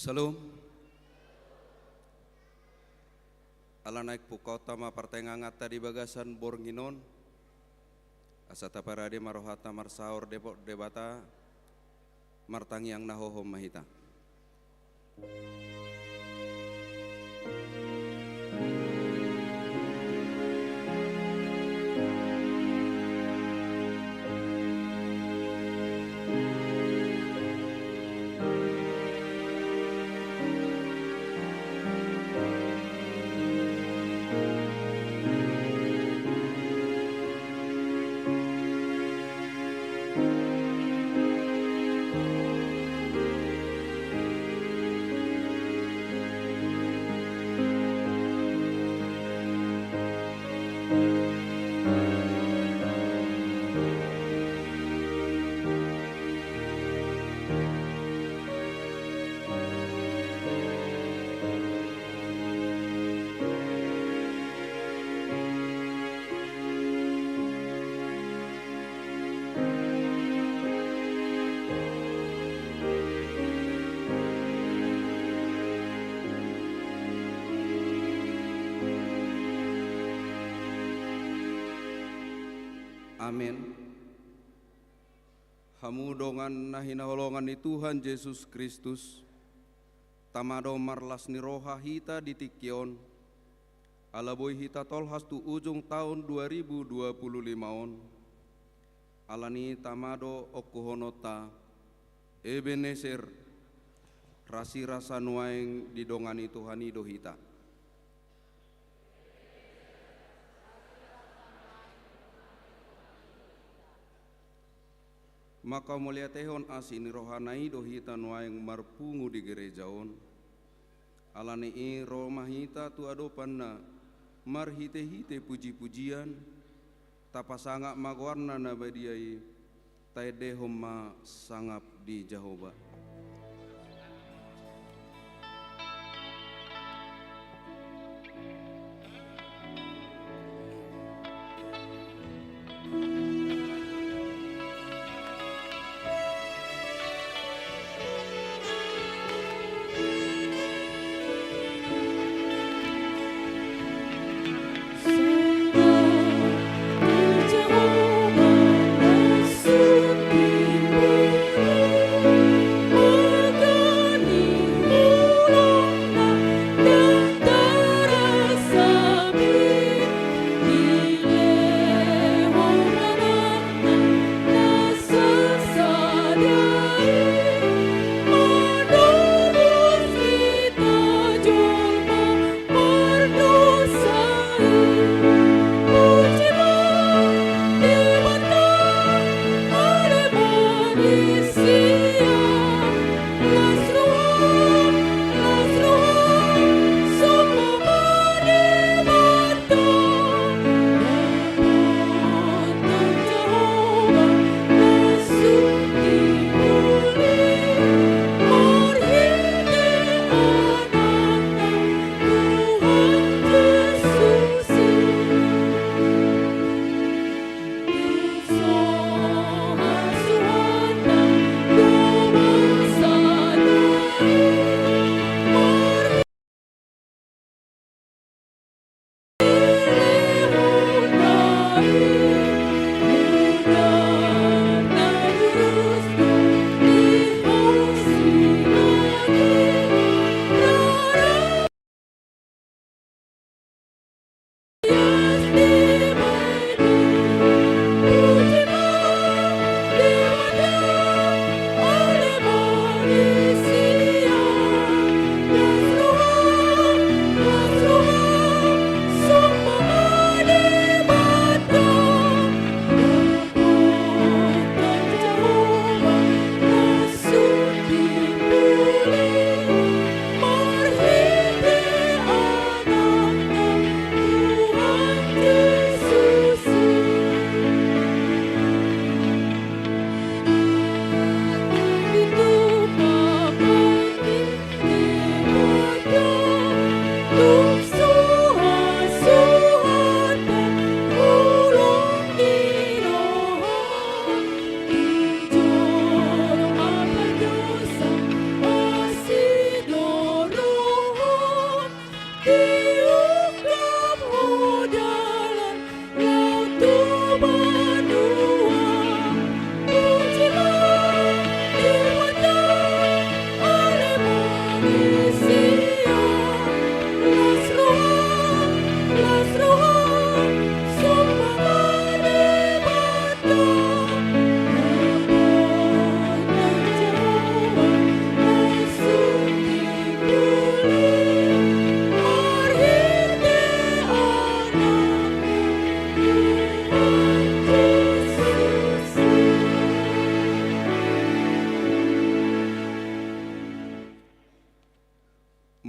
Salam. Ala naik pukau tama partengangat tadi bagasan bornginon. Asata parade marohata marsaur depok debata martangiang nahohom mahita. Amin. Hamudongan nahinaholongan ni Tuhan Yesus Kristus, tamado marlas ni roha hita di tikyon, alaboy hita tolhas tu ujung tahun 2025 on, alani tamado okuhonota, Ebenezer, rasi rasa nuaing didongani Tuhan ido hita. Maka mulia tehon asini rohanai dohita nuaing marpungu di gerejaon. Alani roh mahita tu adopanna marhite-hite puji-pujian tapasangak magwarna nabadiai taedehom ma sangap di Jehovah. Jehovah,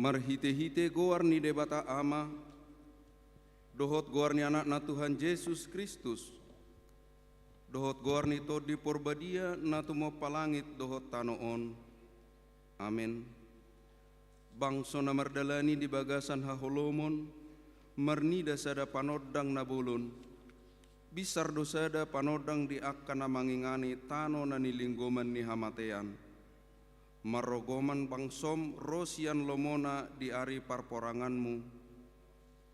marhite-hite goar ni debata ama, dohot goar ni anak na Tuhan Yesus Kristus, dohot goar ni to di porbadia na tumo palangit dohot tanoon. Amin. Bangso na mardalani di bagasan haholomon, marnida sada panodang nabulun, bisar dosada panodang di akan na mangingani tano na nilinggoman ni hamatean. Marogoman bangsom rosian lomona di ari parporanganmu,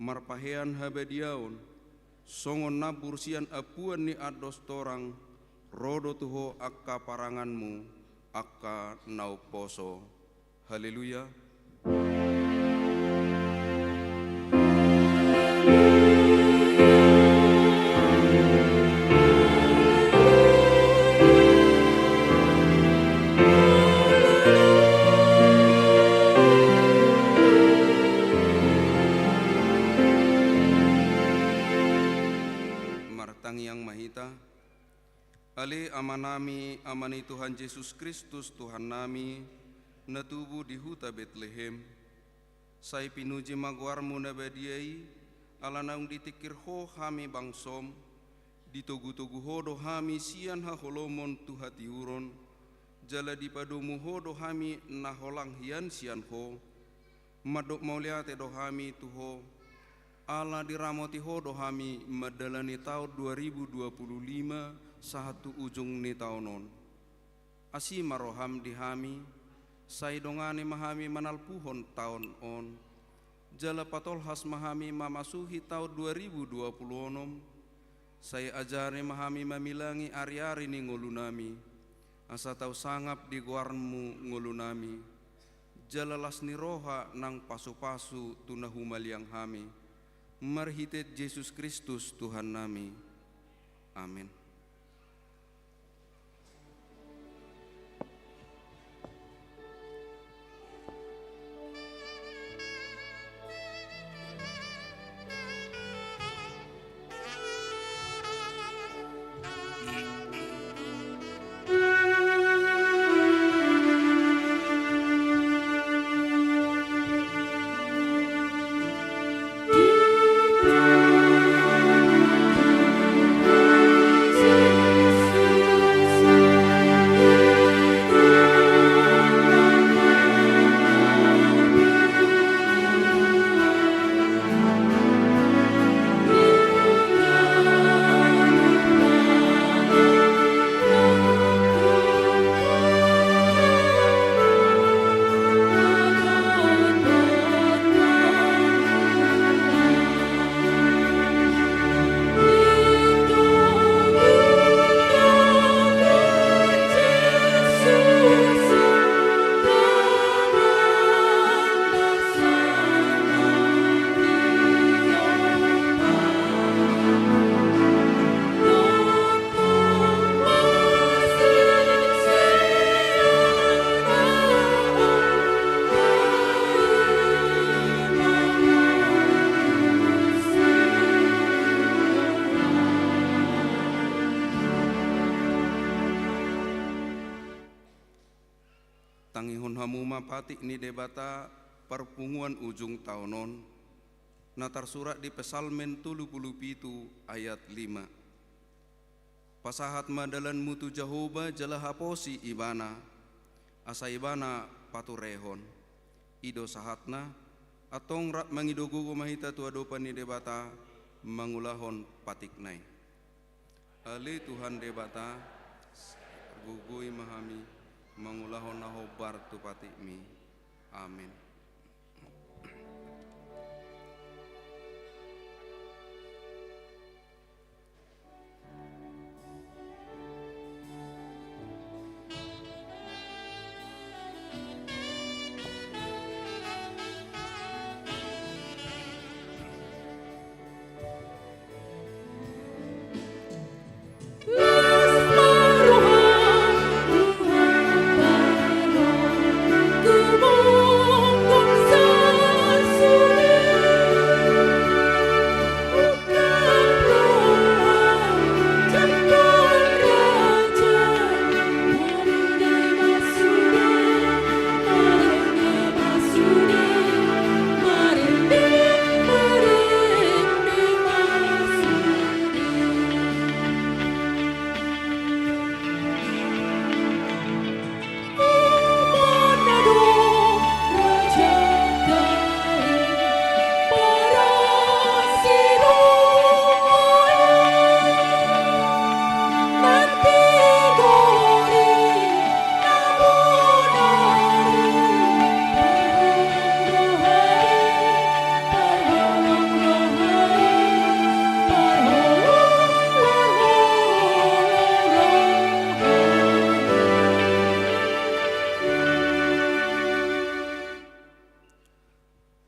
marpahean habediaon, songon nabursian apuan ni ados torang, rodo tuho akka paranganmu, akka nauposo. Haleluya. Yang mahita, ale amanami amani Tuhan Yesus Kristus Tuhan nami, natubu di huta Bethlehem, sai pinuji magwarmu nabadiai, ala naung ditikir ho hami bangsom, ditugu-tugu hodo hami sian haholomon tuhati uron, jala dipadumu hodo hami naholang hian sian ho, madok mauliate do hami tuho, ala diramoti hodo hami madalani tahun 2025 satu ujung ni tahunon. Asi maroham di hami, sai dongane mahami manalpuhon tahun on. Jala patol has mahami mamasuhi tahun 2026. Sai ajare mahami mamilangi ari-ari ni ngulunami. Asa tau sangap di guarmu ngulunami. Jala las ni roha nang pasu-pasu tunahumaliang hami. Marhitet Yesus Kristus Tuhan nami. Amin. Tangihon hamuma patik ni debata perpunguan ujung tahunon. Natar surat di Pesalmen 77 ayat 5. Pasahat madalan mutu Jehovah jala haposi ibana, asa ibana paturehon. Ido sahatna atong rat mangidogo mahita tuadopan ni debata mangulahon patiknai. Ale Tuhan debata gugui mahami mangulahon nahobar tu patikmi. Amin. Tuhan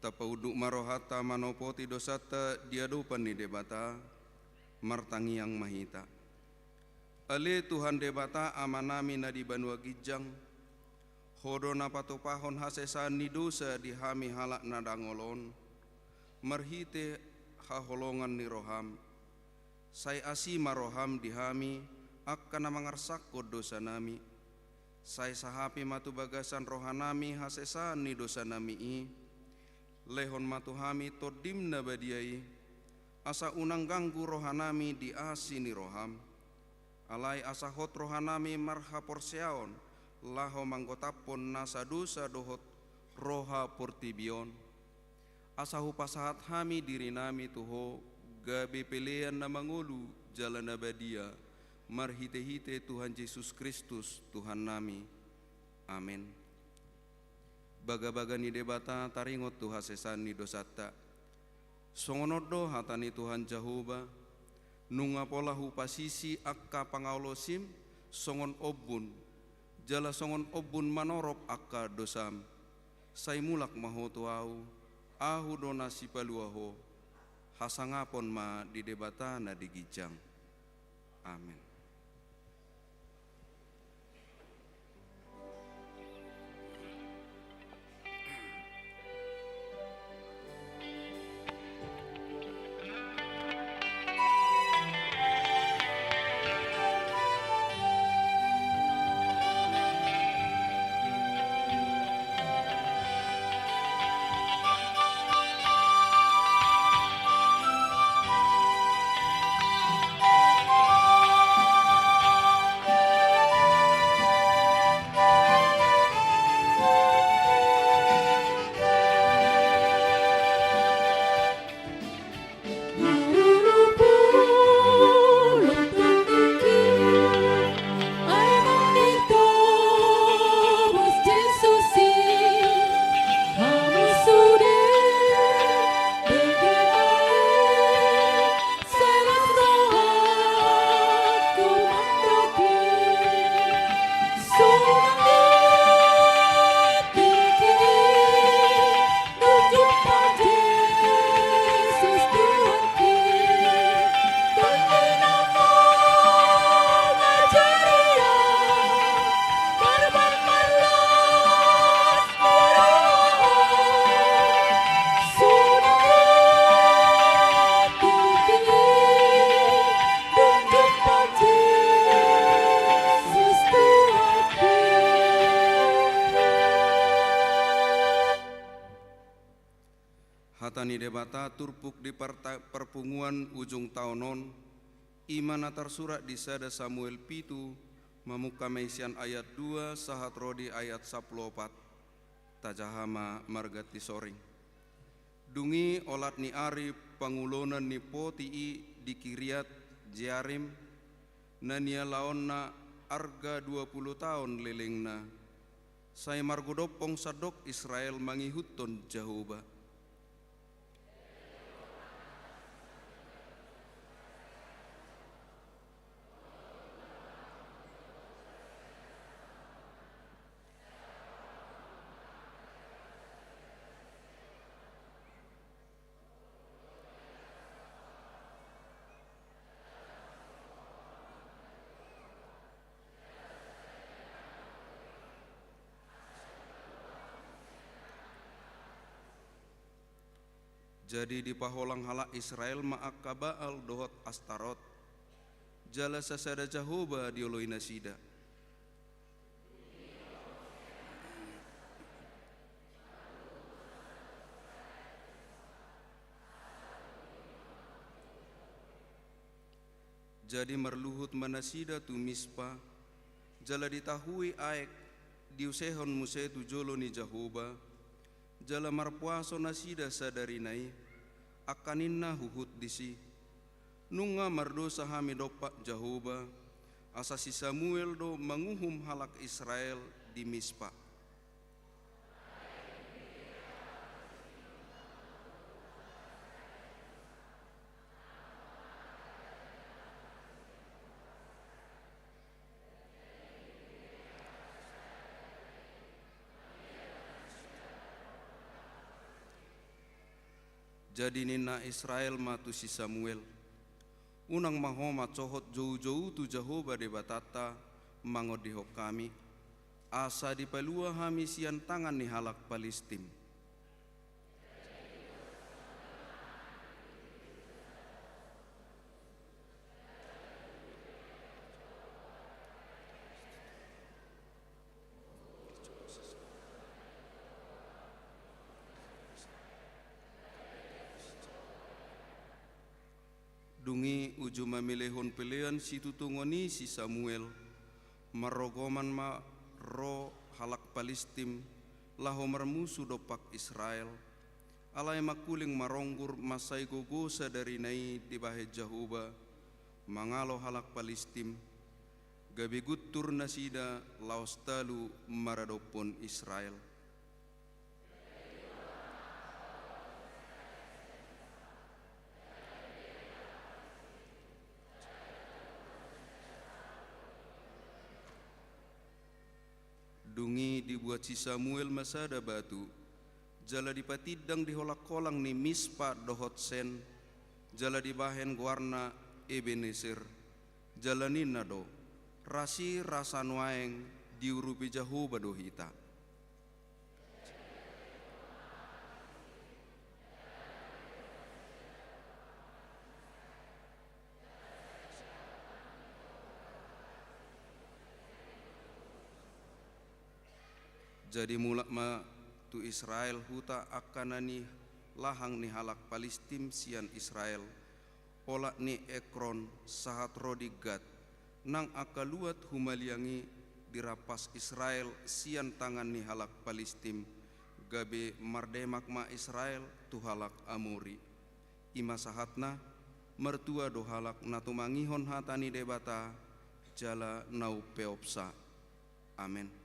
tapauduk marohata manopoti dosata diadopan ni debata martangi yang mahita. Ale Tuhan debata amanami na di banua gijang, hodo na patopahon hasesan ni dosa di hami halak na dangolon, marhite haholongan ni roham, say asi maroham di hami, akka na mangarsakko dosa nami, say sahapi matu bagasan rohanami hasesan ni dosa nami i, lehon matu hami todim na badiai, asa unang ganggu rohanami di asi ni roham, alai asa hot rohanami marha porseaon, laho manggotapon nasa dosa dohot roha portibion, asa hupasahat hami diri nami tuho, gabe pelean na mangulu jalan abadia, marhite-hite Tuhan Yesus Kristus Tuhan nami. Amin. Baga-baga ni debata taringot tu hasesan ni dosata. Songonodo hatani Tuhan Jahoba, nunga pola hupasisi akka pangaulosim, songon obun, jala songon obun manorop akka dosam, say mulak mahoto ahu dona sipaluaho, hasangapon ma di debata na digijang. Amin. Hatani debata turpuk di perpunguan ujung tahunon, imana tersurat di sada Samuel pitu, mamuka meisian ayat 2, sahat rodi ayat 14, tajahama margati soring. Dungi olat ni ari pangulonan ni potii di Kiriat Jearim, nania laonna arga 20 tahun lelengna, saya margodopong sadok Israel mangihuton Jahoba. Jadi di paholang halak Israel ma'akka Baal dohot Astarot, jala sasada Jahoba dioloi nasida. Jadi merluhut manasida tu mispa, jala ditahui aek diusehon muse tu jolo ni Jahoba, jala marpuaso nasida sadarinai, akaninna huhut disi, nunga mardosa hami dopak Jahoba, asasi Samuel do manguhum halak Israel di Mispa. Jadi nina Israel matu si Samuel. Unang mahoma cohot jauh-jauh tu Jehovah de batata mangodihok kami. Asa di palua hami sian tangan ni halak Palestim. Dungi uju mamilehon pelean si tutungoni si Samuel marogoman ma ro halak Palestim laho marmusu dopak Israel alai makuling maronggur masai gogosa dari nai tibahe Jehovah mangalo halak Palestim gabi guttur nasida laos talu maradopon Israel. Dungi dibuat si Samuel masada batu, jala dipatidang diholak kolang ni Mispa dohot sen, jala dibahen guarna Ebenezer, jala ninado, rasi rasan waeng diurupi Jehovah dohita. Jadi mulak ma tu Israel huta akanani lahang ni halak Palestim sian Israel olak ni Ekron sahat rodigat nang akaluat humaliangi dirapas Israel sian tangan ni halak Palestim gabe mardemak ma Israel tu halak Amori ima sahatna mertua do halak natumangihon hatani debata jala nau peopsa. Amin.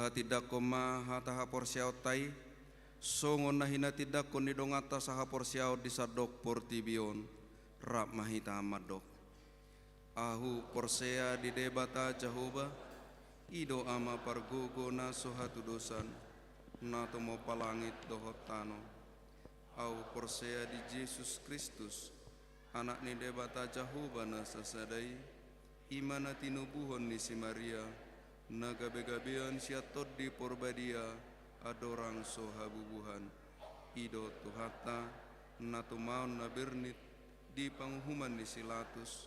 Tidak koma hataha porsiaw tai songon nahina tidak kon nidongata saha porsiaw disadok portibion rap mahita amadok ahu porsea di debata Jehovah ido ama pargogo na sohatu dosan na tomo palangit dohotano au porsea di Yesus Kristus anak ni debata Jehovah na sasadai imana tinubuhon ni si Maria naga begabean siatot di porbadia adorang sohabubuhan ido tuhata na tumaon na birnit di panghuman ni silatus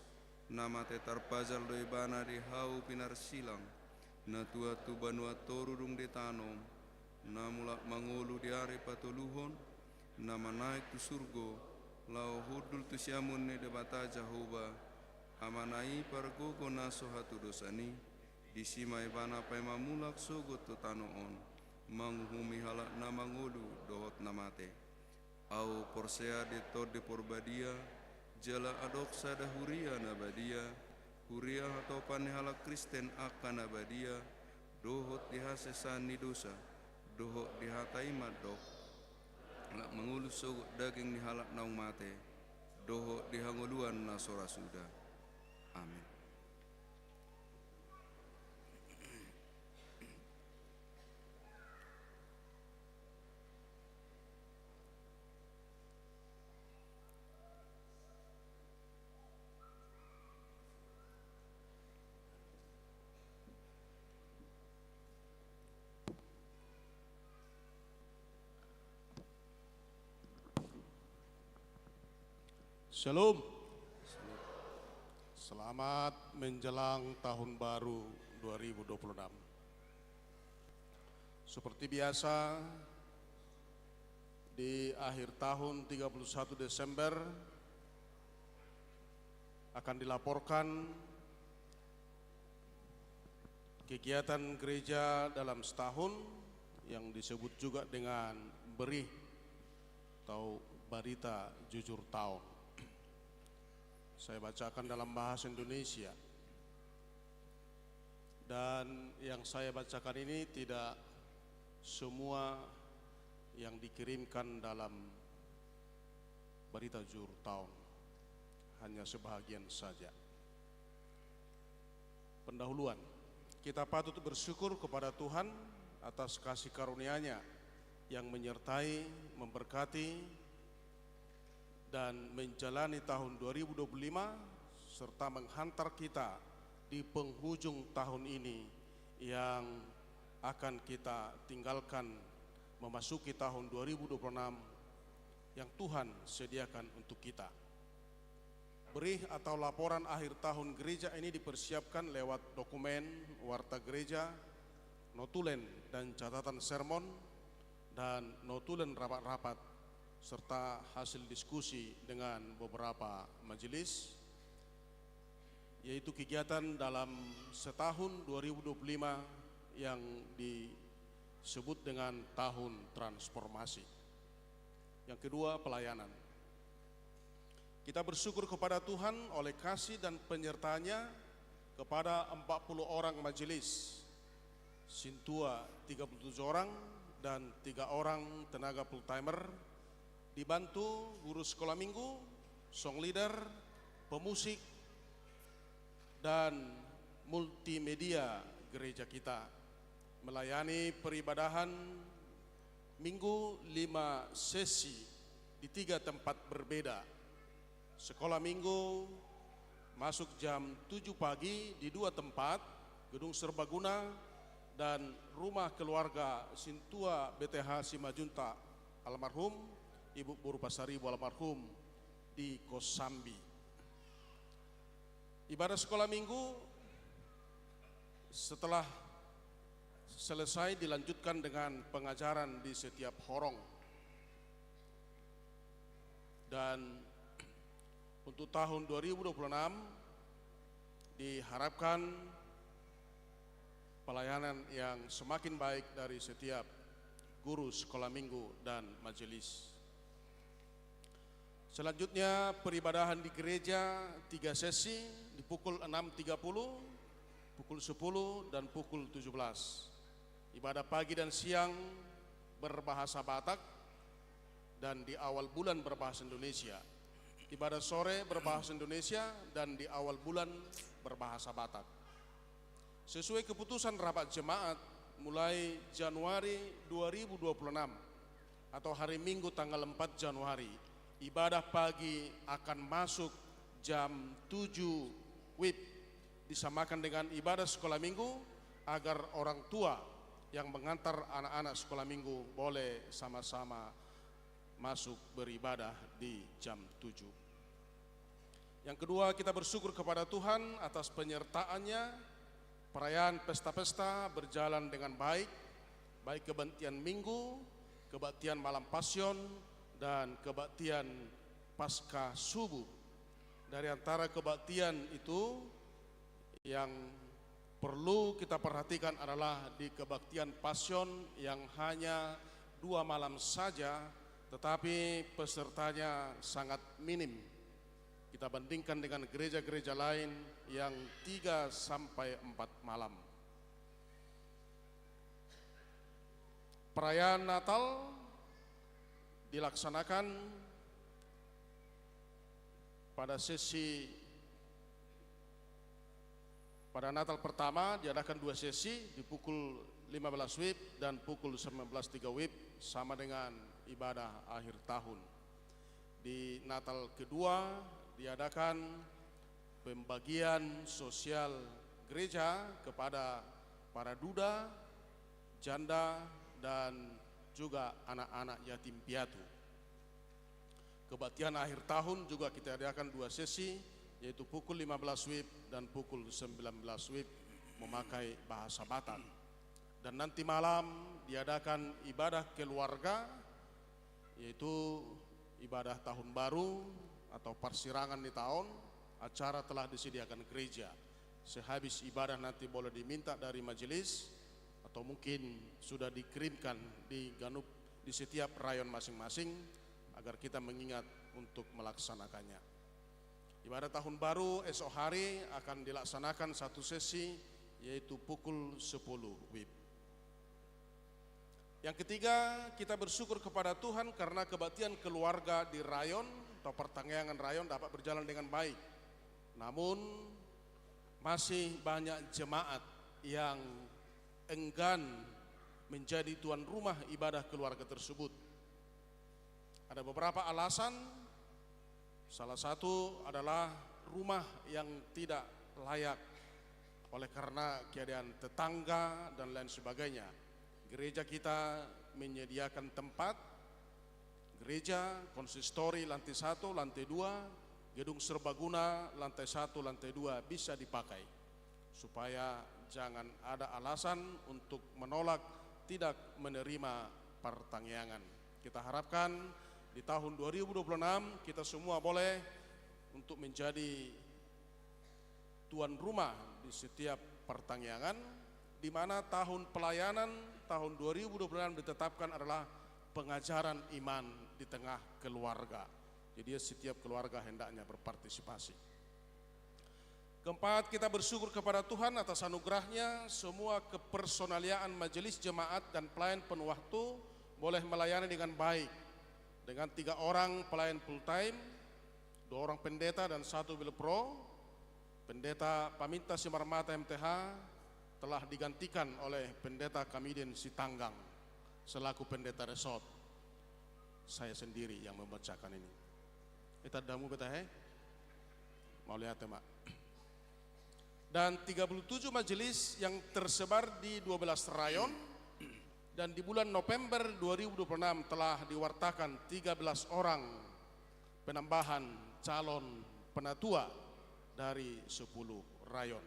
nama te tarpazal do ibana di hau pinarsilang na tua tu banua torudung di tanom na mulak mangulu di are patuluhon na manaik tu surgo lau hudul tu siamun ni debata Jehovah amanai pargogo na sohatu dosani di simai bana pai mamulak sogot tu tanoon manghumi halak na mangulu dohot namate au porsea de tod de porbadia jala adoksa da huria nabadia huria atau panhala Kristen akan nabadia dohot dihasesan ni dosa dohot dihatai madok lak mengulus sogot daging nihalak naung mate dohot dihanguluan na sora suda. Amin. Shalom. Selamat menjelang tahun baru 2026. Seperti biasa di akhir tahun 31 Desember akan dilaporkan kegiatan gereja dalam setahun yang disebut juga dengan berih atau Barita Jujur Tahun. Saya bacakan dalam bahasa Indonesia. Dan yang saya bacakan ini tidak semua yang dikirimkan dalam Barita Jujur Tahun, hanya sebahagian saja. Pendahuluan, kita patut bersyukur kepada Tuhan atas kasih karunia-Nya yang menyertai, memberkati, dan menjalani tahun 2025 serta menghantar kita di penghujung tahun ini yang akan kita tinggalkan memasuki tahun 2026 yang Tuhan sediakan untuk kita. Berih atau laporan akhir tahun gereja ini dipersiapkan lewat dokumen, warta gereja, notulen dan catatan sermon, dan notulen rapat-rapat serta hasil diskusi dengan beberapa majelis, yaitu kegiatan dalam setahun 2025 yang disebut dengan tahun transformasi. Yang kedua, pelayanan. Kita bersyukur kepada Tuhan oleh kasih dan penyertanya kepada 40 orang majelis, Sintua 37 orang dan 3 orang tenaga full timer, dibantu guru sekolah minggu, song leader, pemusik, dan multimedia gereja kita melayani peribadahan minggu 5 sesi di 3 tempat berbeda. Sekolah minggu masuk jam 7 pagi di 2 tempat, Gedung Serbaguna dan Rumah Keluarga Sintua BTH Simajunta almarhum, Ibu Buru Pasaribu almarhum di Kosambi. Ibadah sekolah minggu setelah selesai dilanjutkan dengan pengajaran di setiap horong. Dan untuk tahun 2026 diharapkan pelayanan yang semakin baik dari setiap guru sekolah minggu dan majelis. Selanjutnya peribadahan di gereja 3 sesi di pukul 6.30, pukul 10 dan pukul 17. Ibadah pagi dan siang berbahasa Batak dan di awal bulan berbahasa Indonesia. Ibadah sore berbahasa Indonesia dan di awal bulan berbahasa Batak. Sesuai keputusan rapat jemaat mulai Januari 2026 atau hari Minggu tanggal 4 Januari, ibadah pagi akan masuk jam 7 WIB disamakan dengan ibadah sekolah minggu agar orang tua yang mengantar anak-anak sekolah minggu boleh sama-sama masuk beribadah di jam 7. Yang kedua, kita bersyukur kepada Tuhan atas penyertaannya. Perayaan pesta-pesta berjalan dengan baik, baik kebaktian Minggu, kebaktian malam Pasion, dan kebaktian Pasca Subuh. Dari antara kebaktian itu yang perlu kita perhatikan adalah di kebaktian Pasion yang hanya 2 malam saja, tetapi pesertanya sangat minim. Kita bandingkan dengan gereja-gereja lain yang 3 sampai 4 malam. Perayaan Natal dilaksanakan pada Natal pertama diadakan 2 sesi di pukul 15 WIB dan pukul 19.3 WIB, sama dengan ibadah akhir tahun. Di Natal kedua diadakan pembagian sosial gereja kepada para duda, janda, dan juga anak-anak yatim piatu. Kebaktian akhir tahun juga kita adakan 2 sesi, yaitu pukul 15 WIB dan pukul 19 WIB memakai bahasa Batak. Dan nanti malam diadakan ibadah keluarga, yaitu ibadah tahun baru atau persirangan di tahun. Acara telah disediakan gereja. Sehabis ibadah nanti boleh diminta dari majelis atau mungkin sudah dikirimkan di Ganup di setiap rayon masing-masing agar kita mengingat untuk melaksanakannya. Ibadah tahun baru esok hari akan dilaksanakan 1 sesi, yaitu pukul 10 WIB. Yang ketiga, kita bersyukur kepada Tuhan karena kebaktian keluarga di rayon atau pertangyangan rayon dapat berjalan dengan baik. Namun masih banyak jemaat yang enggan menjadi tuan rumah ibadah keluarga tersebut. Ada beberapa alasan. Salah satu adalah rumah yang tidak layak oleh karena keadaan tetangga dan lain sebagainya. Gereja kita menyediakan tempat gereja, konsistori lantai 1, lantai 2, gedung serbaguna lantai 1, lantai 2 bisa dipakai, supaya jangan ada alasan untuk menolak tidak menerima pertangyangan. Kita harapkan di tahun 2026 kita semua boleh untuk menjadi tuan rumah di setiap pertangyangan, di mana tahun pelayanan tahun 2026 ditetapkan adalah pengajaran iman di tengah keluarga. Jadi setiap keluarga hendaknya berpartisipasi. Keempat, kita bersyukur kepada Tuhan atas anugerahnya. Semua kepersonaliaan majelis jemaat dan pelayan penuh waktu boleh melayani dengan baik, dengan 3 orang pelayan full time, 2 orang pendeta dan 1 bilpro. Pendeta Paminta Simarmata MTH telah digantikan oleh Pendeta Kamiden Sitanggang selaku pendeta resort. Saya sendiri yang membacakan ini. Kita damu beta mau lihat Mak. Dan 37 majelis yang tersebar di 12 rayon, dan di bulan November 2026 telah diwartakan 13 orang penambahan calon penatua dari 10 rayon.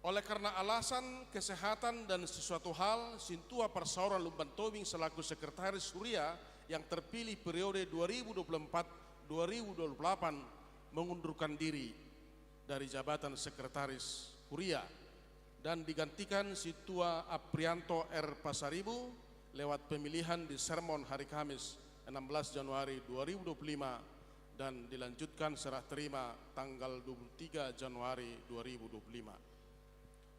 Oleh karena alasan kesehatan dan sesuatu hal, Sintua Persauran Lumban Tobing selaku Sekretaris Huria yang terpilih periode 2024-2028 mengundurkan diri dari jabatan Sekretaris Huria dan digantikan Sintua Aprianto R. Pasaribu lewat pemilihan di sermon hari Kamis 16 Januari 2025 dan dilanjutkan serah terima tanggal 23 Januari 2025.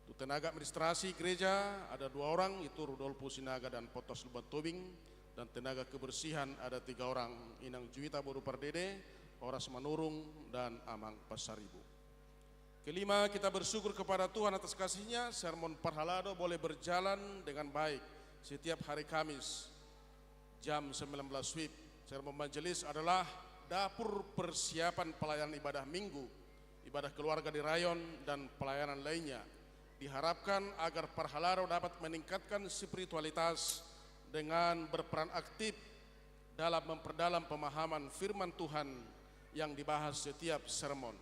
Untuk tenaga administrasi gereja ada 2 orang, itu Rudolfo Sinaga dan Potos Lumban Tobing, dan tenaga kebersihan ada 3 orang, Inang Juwita Boru Pardede, Horas Manurung, dan Amang Pasaribu. Kelima, kita bersyukur kepada Tuhan atas kasih-Nya, sermon Parhalado boleh berjalan dengan baik setiap hari Kamis jam 19 WIB. Sermon majelis adalah dapur persiapan pelayanan ibadah minggu, ibadah keluarga di rayon, dan pelayanan lainnya. Diharapkan agar Parhalado dapat meningkatkan spiritualitas dengan berperan aktif dalam memperdalam pemahaman firman Tuhan yang dibahas setiap sermon,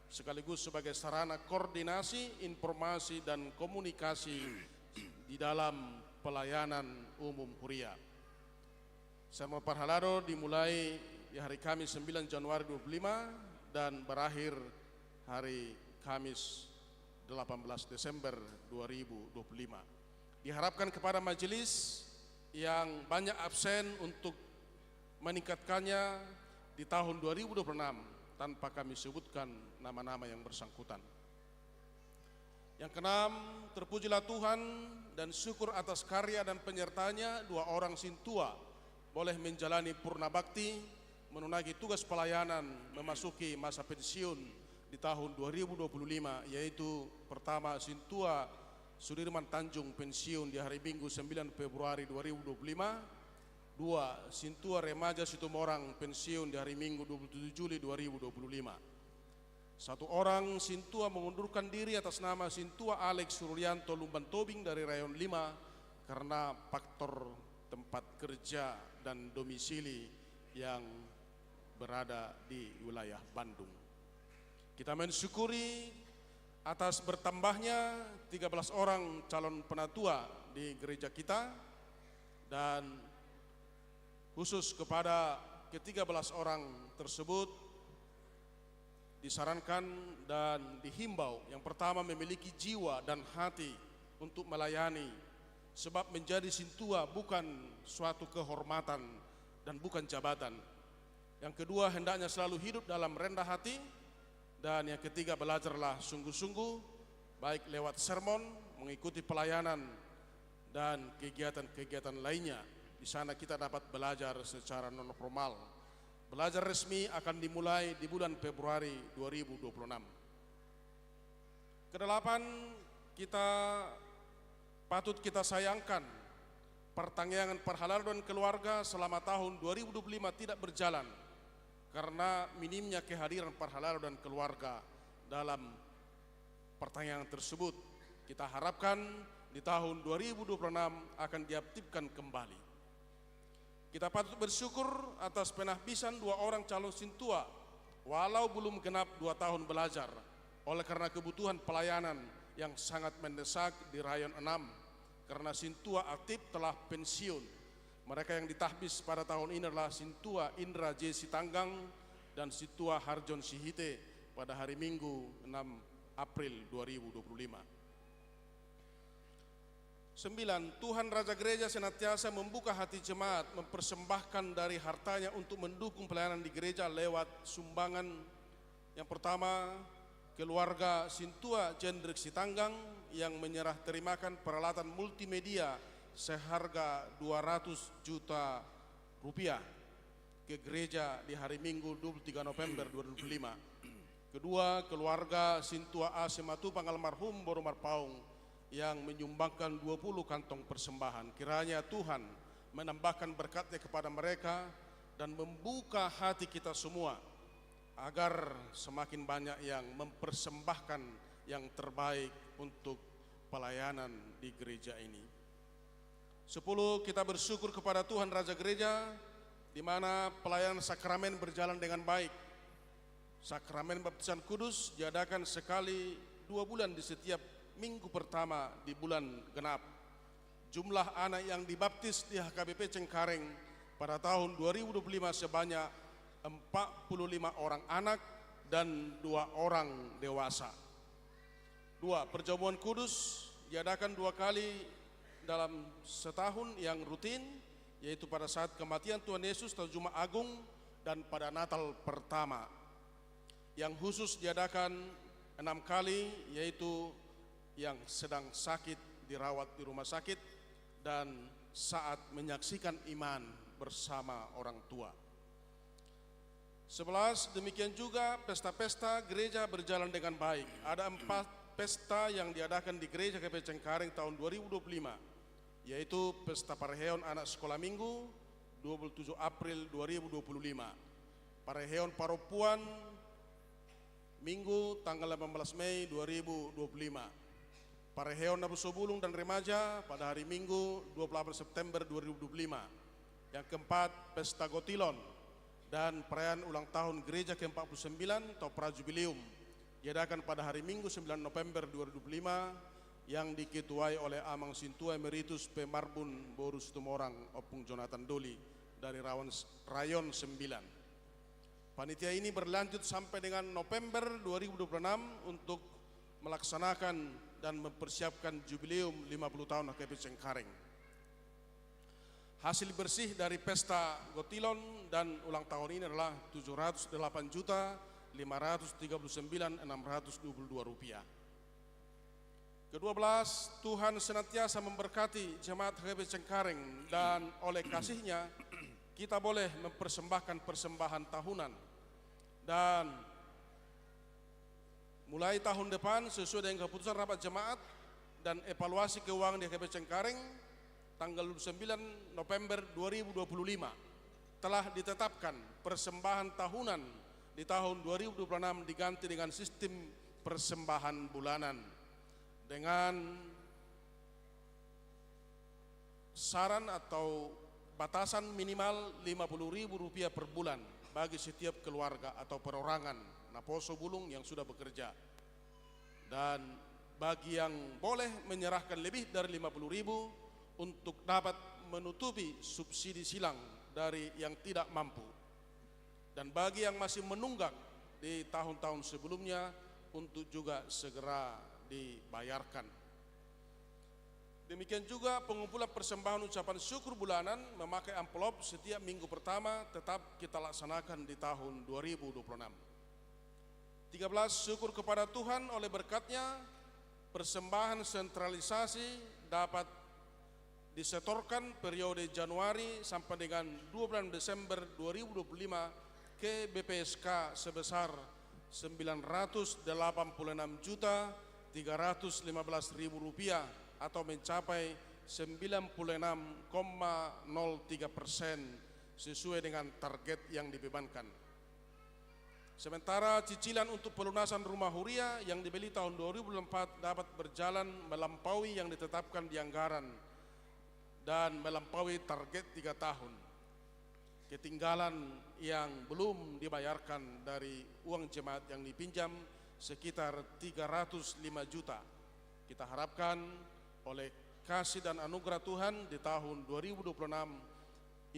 sekaligus sebagai sarana koordinasi, informasi, dan komunikasi di dalam pelayanan umum Huria. Sermon Parhalado dimulai di hari Kamis 9 Januari 25 dan berakhir hari Kamis 18 Desember 2025. Diharapkan kepada majelis yang banyak absen untuk meningkatkannya di tahun 2026 tanpa kami sebutkan nama-nama yang bersangkutan. Yang keenam, terpujilah Tuhan dan syukur atas karya dan penyertanya 2 orang sintua boleh menjalani purna bakti, menunaikan tugas pelayanan memasuki masa pensiun di tahun 2025, yaitu pertama Sintua Sudirman Tanjung pensiun di hari Minggu 9 Februari 2025, 2 Sintua Remaja Situmorang pensiun di hari Minggu 27 Juli 2025. 1 orang Sintua mengundurkan diri atas nama Sintua Alex Suryanto Lumban Tobing dari Rayon 5 karena faktor tempat kerja dan domisili yang berada di wilayah Bandung. Kita mensyukuri atas bertambahnya 13 orang calon penatua di gereja kita, dan khusus kepada ke-13 orang tersebut disarankan dan dihimbau yang pertama memiliki jiwa dan hati untuk melayani, sebab menjadi sintua bukan suatu kehormatan dan bukan jabatan. Yang kedua, hendaknya selalu hidup dalam rendah hati. Dan yang ketiga, belajarlah sungguh-sungguh, baik lewat sermon, mengikuti pelayanan, dan kegiatan-kegiatan lainnya. Di sana kita dapat belajar secara non-formal. Belajar resmi akan dimulai di bulan Februari 2026. Kedelapan, patut kita sayangkan pertanggungan Parhalado dan keluarga selama tahun 2025 tidak berjalan karena minimnya kehadiran Parhalado dan keluarga dalam pertanyaan tersebut. Kita harapkan di tahun 2026 akan diaktifkan kembali. Kita patut bersyukur atas penahbisan 2 orang calon sintua walau belum genap 2 tahun belajar, oleh karena kebutuhan pelayanan yang sangat mendesak di Rayon 6 karena sintua aktif telah pensiun. Mereka yang ditahbis pada tahun ini adalah Sintua Indra J. Sitanggang dan Sintua Harjon Sihite pada hari Minggu 6 April 2025. 9. Tuhan Raja Gereja senantiasa membuka hati jemaat mempersembahkan dari hartanya untuk mendukung pelayanan di gereja lewat sumbangan. Yang pertama, keluarga Sintua Jendrik Sitanggang yang menyerah terimakan peralatan multimedia seharga 200 juta rupiah ke gereja di hari Minggu 23 November 2025. Kedua, keluarga Sintua A. Sematupang almarhum Boromar Paung yang menyumbangkan 20 kantong persembahan. Kiranya Tuhan menambahkan berkatnya kepada mereka dan membuka hati kita semua agar semakin banyak yang mempersembahkan yang terbaik untuk pelayanan di gereja ini. 10. Kita bersyukur kepada Tuhan Raja Gereja di mana pelayanan sakramen berjalan dengan baik. Sakramen baptisan kudus diadakan sekali 2 bulan di setiap minggu pertama di bulan genap. Jumlah anak yang dibaptis di HKBP Cengkareng pada tahun 2025 sebanyak 45 orang anak dan 2 orang dewasa. 2. Perjamuan kudus diadakan 2 kali dalam setahun yang rutin, yaitu pada saat kematian Tuhan Yesus atau Jumat Agung dan pada Natal pertama. Yang khusus diadakan 6 kali, yaitu yang sedang sakit dirawat di rumah sakit dan saat menyaksikan iman bersama orang tua. 11. Demikian juga pesta-pesta gereja berjalan dengan baik. Ada 4 pesta yang diadakan di gereja GP Cengkareng tahun 2025, yaitu Pesta Pareheon Anak Sekolah Minggu 27 April 2025, Pareheon Paropuan Minggu tanggal 18 Mei 2025, Pareheon Nabusobulung dan Remaja pada hari Minggu 28 September 2025, Yang keempat, Pesta Gotilon dan perayaan ulang tahun gereja ke-49 atau Prajubileum diadakan pada hari Minggu 9 November 2025 yang diketuai oleh Amang Sintua Emeritus P. Marbun Borus Tumorang Opung Jonathan Doli dari Rayon 9. Panitia ini berlanjut sampai dengan November 2026 untuk melaksanakan dan mempersiapkan jubileum 50 tahun HKBP Cengkareng. Hasil bersih dari pesta Gotilon dan ulang tahun ini adalah Rp708.539.622. Ke-12, Tuhan senantiasa memberkati jemaat HKBP Cengkareng dan oleh kasih-Nya kita boleh mempersembahkan persembahan tahunan. Dan mulai tahun depan sesuai dengan keputusan rapat jemaat dan evaluasi keuangan di HKBP Cengkareng tanggal 29 November 2025 telah ditetapkan persembahan tahunan di tahun 2026 diganti dengan sistem persembahan bulanan dengan saran atau batasan minimal Rp50.000 per bulan bagi setiap keluarga atau perorangan Naposo Bulung yang sudah bekerja. Dan bagi yang boleh menyerahkan lebih dari Rp50.000 untuk dapat menutupi subsidi silang dari yang tidak mampu. Dan bagi yang masih menunggak di tahun-tahun sebelumnya untuk juga segera dibayarkan. Demikian juga pengumpulan persembahan ucapan syukur bulanan memakai amplop setiap minggu pertama tetap kita laksanakan di tahun 2026. 13, syukur kepada Tuhan oleh berkat-Nya persembahan sentralisasi dapat disetorkan periode Januari sampai dengan 12 Desember 2025 ke BPSK sebesar Rp986.315.000 atau mencapai 96,03% sesuai dengan target yang dibebankan. Sementara cicilan untuk pelunasan rumah huria yang dibeli tahun 2004 dapat berjalan melampaui yang ditetapkan di anggaran dan melampaui target 3 tahun. Ketinggalan yang belum dibayarkan dari uang jemaat yang dipinjam sekitar 305 juta. Kita harapkan oleh kasih dan anugerah Tuhan di tahun 2026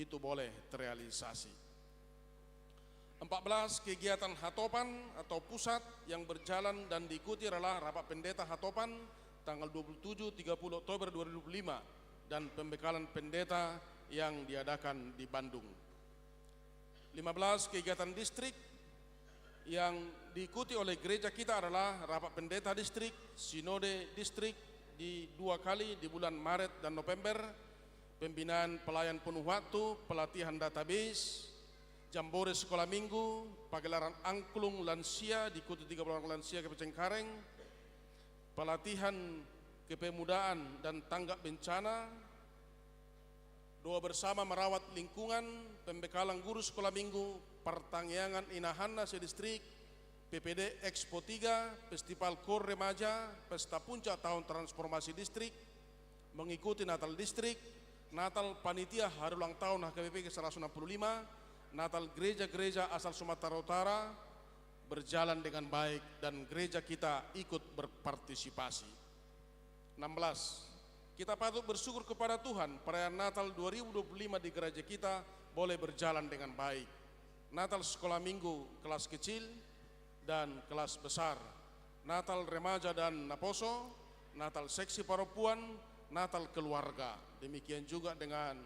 itu boleh terrealisasi. 14, kegiatan Hatopan atau pusat yang berjalan dan diikuti adalah Rapat Pendeta Hatopan tanggal 27-30 Oktober 2025 dan pembekalan pendeta yang diadakan di Bandung. 15, kegiatan distrik yang diikuti oleh gereja kita adalah Rapat Pendeta Distrik, Sinode Distrik di 2 kali di bulan Maret dan November, pembinaan pelayan penuh waktu, pelatihan database, jambore sekolah minggu, pagelaran angklung lansia diikuti 30 orang lansia ke Cengkareng, pelatihan kepemudaan dan tanggap bencana, doa bersama merawat lingkungan, pembekalan guru sekolah minggu, pertangyangan Inahana sedistrik, PPD Expo 3, Festival Kor Remaja, Pesta Puncak Tahun Transformasi Distrik, mengikuti Natal Distrik, Natal Panitia Hari Ulang Tahun HKBP ke-165, Natal gereja-gereja asal Sumatera Utara berjalan dengan baik dan gereja kita ikut berpartisipasi. 16, kita patut bersyukur kepada Tuhan perayaan Natal 2025 di gereja kita boleh berjalan dengan baik. Natal sekolah minggu kelas kecil dan kelas besar, Natal remaja dan Naposo, Natal seksi perempuan, Natal keluarga. Demikian juga dengan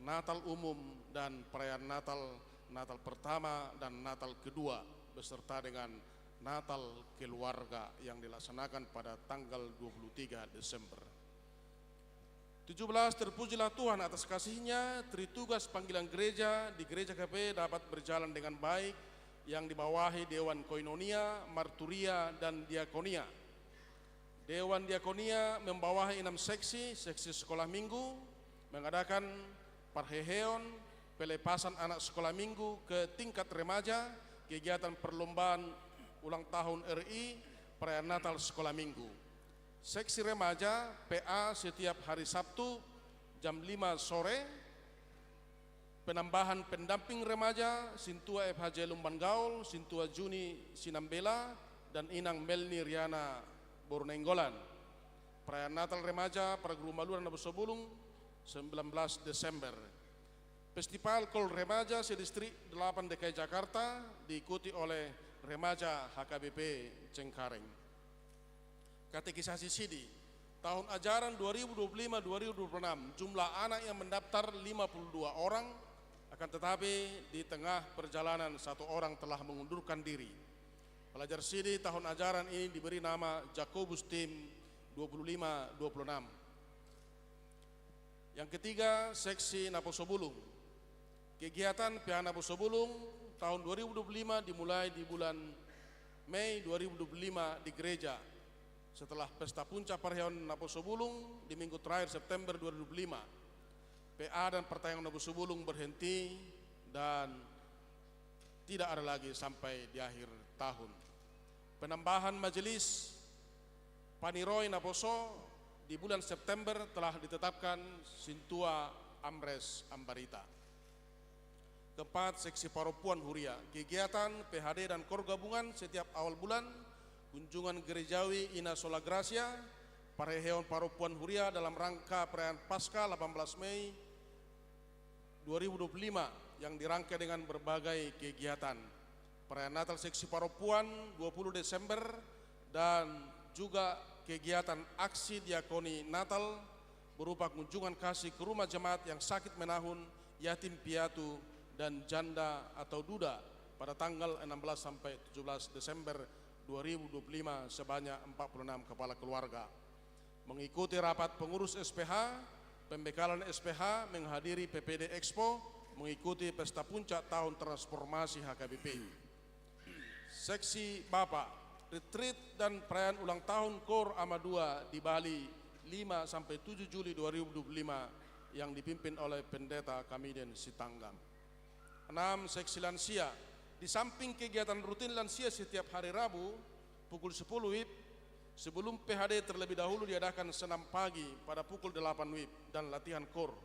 Natal umum dan perayaan Natal pertama dan Natal kedua beserta dengan Natal keluarga yang dilaksanakan pada tanggal 23 Desember. 17, terpujilah Tuhan atas kasih-Nya, tritugas panggilan gereja di gereja KP dapat berjalan dengan baik yang dibawahi Dewan Koinonia, Marturia, dan Diakonia. Dewan Diakonia membawahi 6 seksi sekolah minggu, mengadakan parheheon, pelepasan anak sekolah minggu ke tingkat remaja, kegiatan perlombaan ulang tahun RI, perayaan Natal sekolah minggu. Seksi remaja PA setiap hari Sabtu jam 5 sore, penambahan pendamping remaja Sintua FHJ Lumban Gaul, Sintua Juni Sinambela, dan Inang Melni Riana Bornenggolan. Perayaan Natal Remaja para Guru Maluran Nabu Sobulung 19 Desember. Festival Kol Remaja Sedistrik 8 DKI Jakarta diikuti oleh Remaja HKBP Cengkareng. Katekisasi Sidi tahun ajaran 2025-2026 jumlah anak yang mendaftar 52 orang, akan tetapi di tengah perjalanan 1 orang telah mengundurkan diri. Pelajar Sidi tahun ajaran ini diberi nama Jakobus Tim 25-26. Yang ketiga, seksi Naposo Bulung. Kegiatan PH Naposo Bulung tahun 2025 dimulai di bulan Mei 2025 di gereja. Setelah pesta puncak Parheon Naposo Bulung di minggu terakhir September 2025, PA dan pertayaan Naposo Bulung berhenti dan tidak ada lagi sampai di akhir tahun. Penambahan majelis Paniroy Naposo di bulan September telah ditetapkan Sintua Amres Ambarita. Keempat, seksi Paropuan Huria. Kegiatan PHD dan Kor Gabungan setiap awal bulan, kunjungan gerejawi Ina Sola Gracia, Pareheon Paropuan Huria dalam rangka perayaan Paskah 18 Mei 2025 yang dirangkai dengan berbagai kegiatan. Perayaan Natal seksi Paropuan 20 Desember dan juga kegiatan aksi diakoni Natal berupa kunjungan kasih ke rumah jemaat yang sakit menahun, yatim piatu, dan janda atau duda pada tanggal 16 sampai 17 Desember 2025 sebanyak 46 kepala keluarga. Mengikuti rapat pengurus SPH, pembekalan SPH, menghadiri PPD Expo, mengikuti pesta puncak tahun transformasi HKBP. Seksi Bapak, retreat dan perayaan ulang tahun KOR AMA 2 di Bali 5 sampai 7 Juli 2025 yang dipimpin oleh Pendeta Kamiden Sitanggam. 6. Seksi Lansia. Di samping kegiatan rutin lansia setiap hari Rabu pukul 10 WIB, sebelum PHD terlebih dahulu diadakan senam pagi pada pukul 8 WIB dan latihan KOR.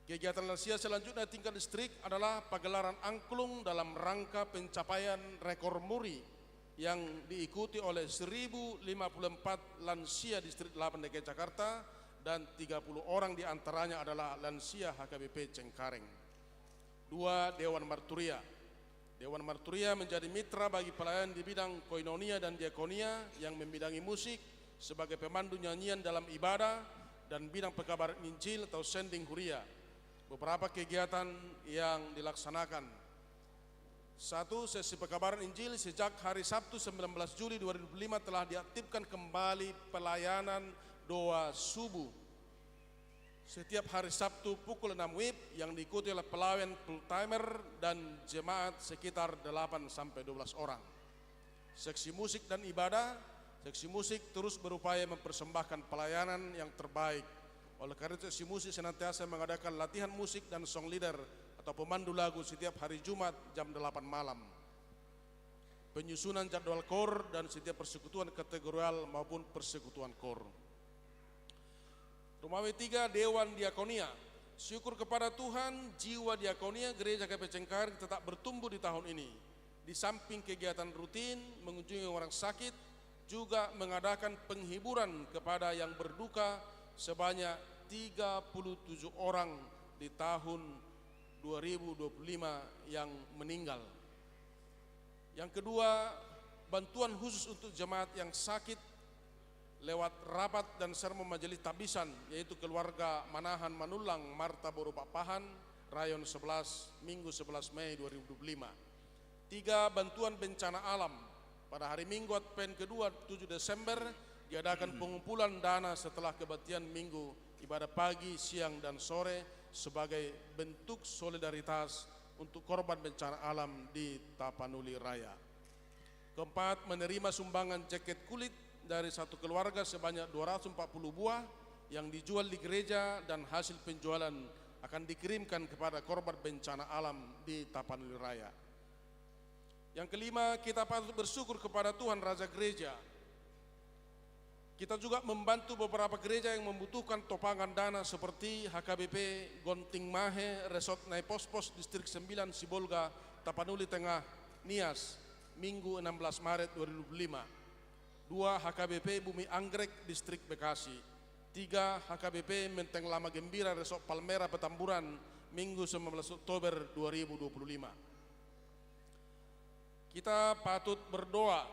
Kegiatan lansia selanjutnya tingkat distrik adalah pagelaran angklung dalam rangka pencapaian rekor muri yang diikuti oleh 1054 lansia distrik 8 DKI Jakarta dan 30 orang diantaranya adalah lansia HKBP Cengkareng. 2. Dewan Marturia. Dewan Marturia menjadi mitra bagi pelayan di bidang koinonia dan diakonia yang membidangi musik sebagai pemandu nyanyian dalam ibadah dan bidang pekabaran Injil atau sending huria. Beberapa kegiatan yang dilaksanakan. 1. Sesi pekabaran Injil sejak hari Sabtu 19 Juli 2005 telah diaktifkan kembali pelayanan doa subuh setiap hari Sabtu pukul 6 WIB yang diikuti oleh pelayan full timer dan jemaat sekitar 8 sampai 12 orang. Seksi musik dan ibadah. Seksi musik terus berupaya mempersembahkan pelayanan yang terbaik. Oleh karena itu seksi musik senantiasa mengadakan latihan musik dan song leader atau pemandu lagu setiap hari Jumat jam 8 malam. Penyusunan jadwal KOR dan setiap persekutuan kategorial maupun persekutuan KOR. Romawi 3. Dewan Diakonia. Syukur kepada Tuhan, jiwa diakonia Gereja KP Cengkareng tetap bertumbuh di tahun ini. Di samping kegiatan rutin, mengunjungi orang sakit, juga mengadakan penghiburan kepada yang berduka sebanyak 37 orang di tahun 2025 yang meninggal. Yang kedua, bantuan khusus untuk jemaat yang sakit lewat rapat dan sermon majelis tabisan, yaitu keluarga Manahan Manulang Marta Borupak Pahan, Rayon 11, Minggu 11 Mei 2025. 3. Bantuan bencana alam. Pada hari Minggu Advent kedua 7 Desember diadakan pengumpulan dana setelah kebaktian Minggu ibadah pagi, siang, dan sore sebagai bentuk solidaritas untuk korban bencana alam di Tapanuli Raya. 4. Menerima sumbangan jaket kulit dari satu keluarga sebanyak 240 buah yang dijual di gereja dan hasil penjualan akan dikirimkan kepada korban bencana alam di Tapanuli Raya. Yang kelima, kita patut bersyukur kepada Tuhan Raja Gereja Kita juga membantu beberapa gereja yang membutuhkan topangan dana seperti HKBP Gonting Mahe, Resort Naipospos, Distrik 9, Sibolga, Tapanuli Tengah, Nias, Minggu 16 Maret 2025. 2 HKBP Bumi Anggrek, Distrik Bekasi. 3 HKBP Menteng Lama Gembira, Resort Palmera, Petamburan, Minggu 19 Oktober 2025. Kita patut berdoa